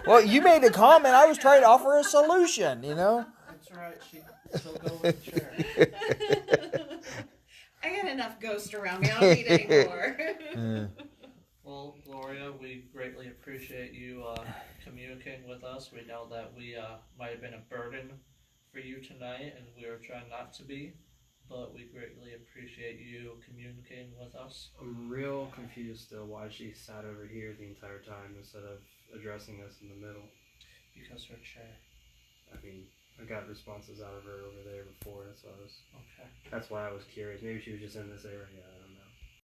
B: Well, you made a comment. I was trying to offer a solution, you know?
E: That's right. She can still go with the chair.
A: I got enough ghost around me. I don't need any more.
E: Well, Gloria, we greatly appreciate you communicating with us. We know that we might have been a burden for you tonight, and we were trying not to be, but we greatly appreciate you communicating with us.
C: I'm real confused still why she sat over here the entire time instead of addressing us in the middle.
E: Because her chair.
C: I mean, I got responses out of her over there before. That's why I was.
E: Okay.
C: That's why I was curious. Maybe she was just in this area.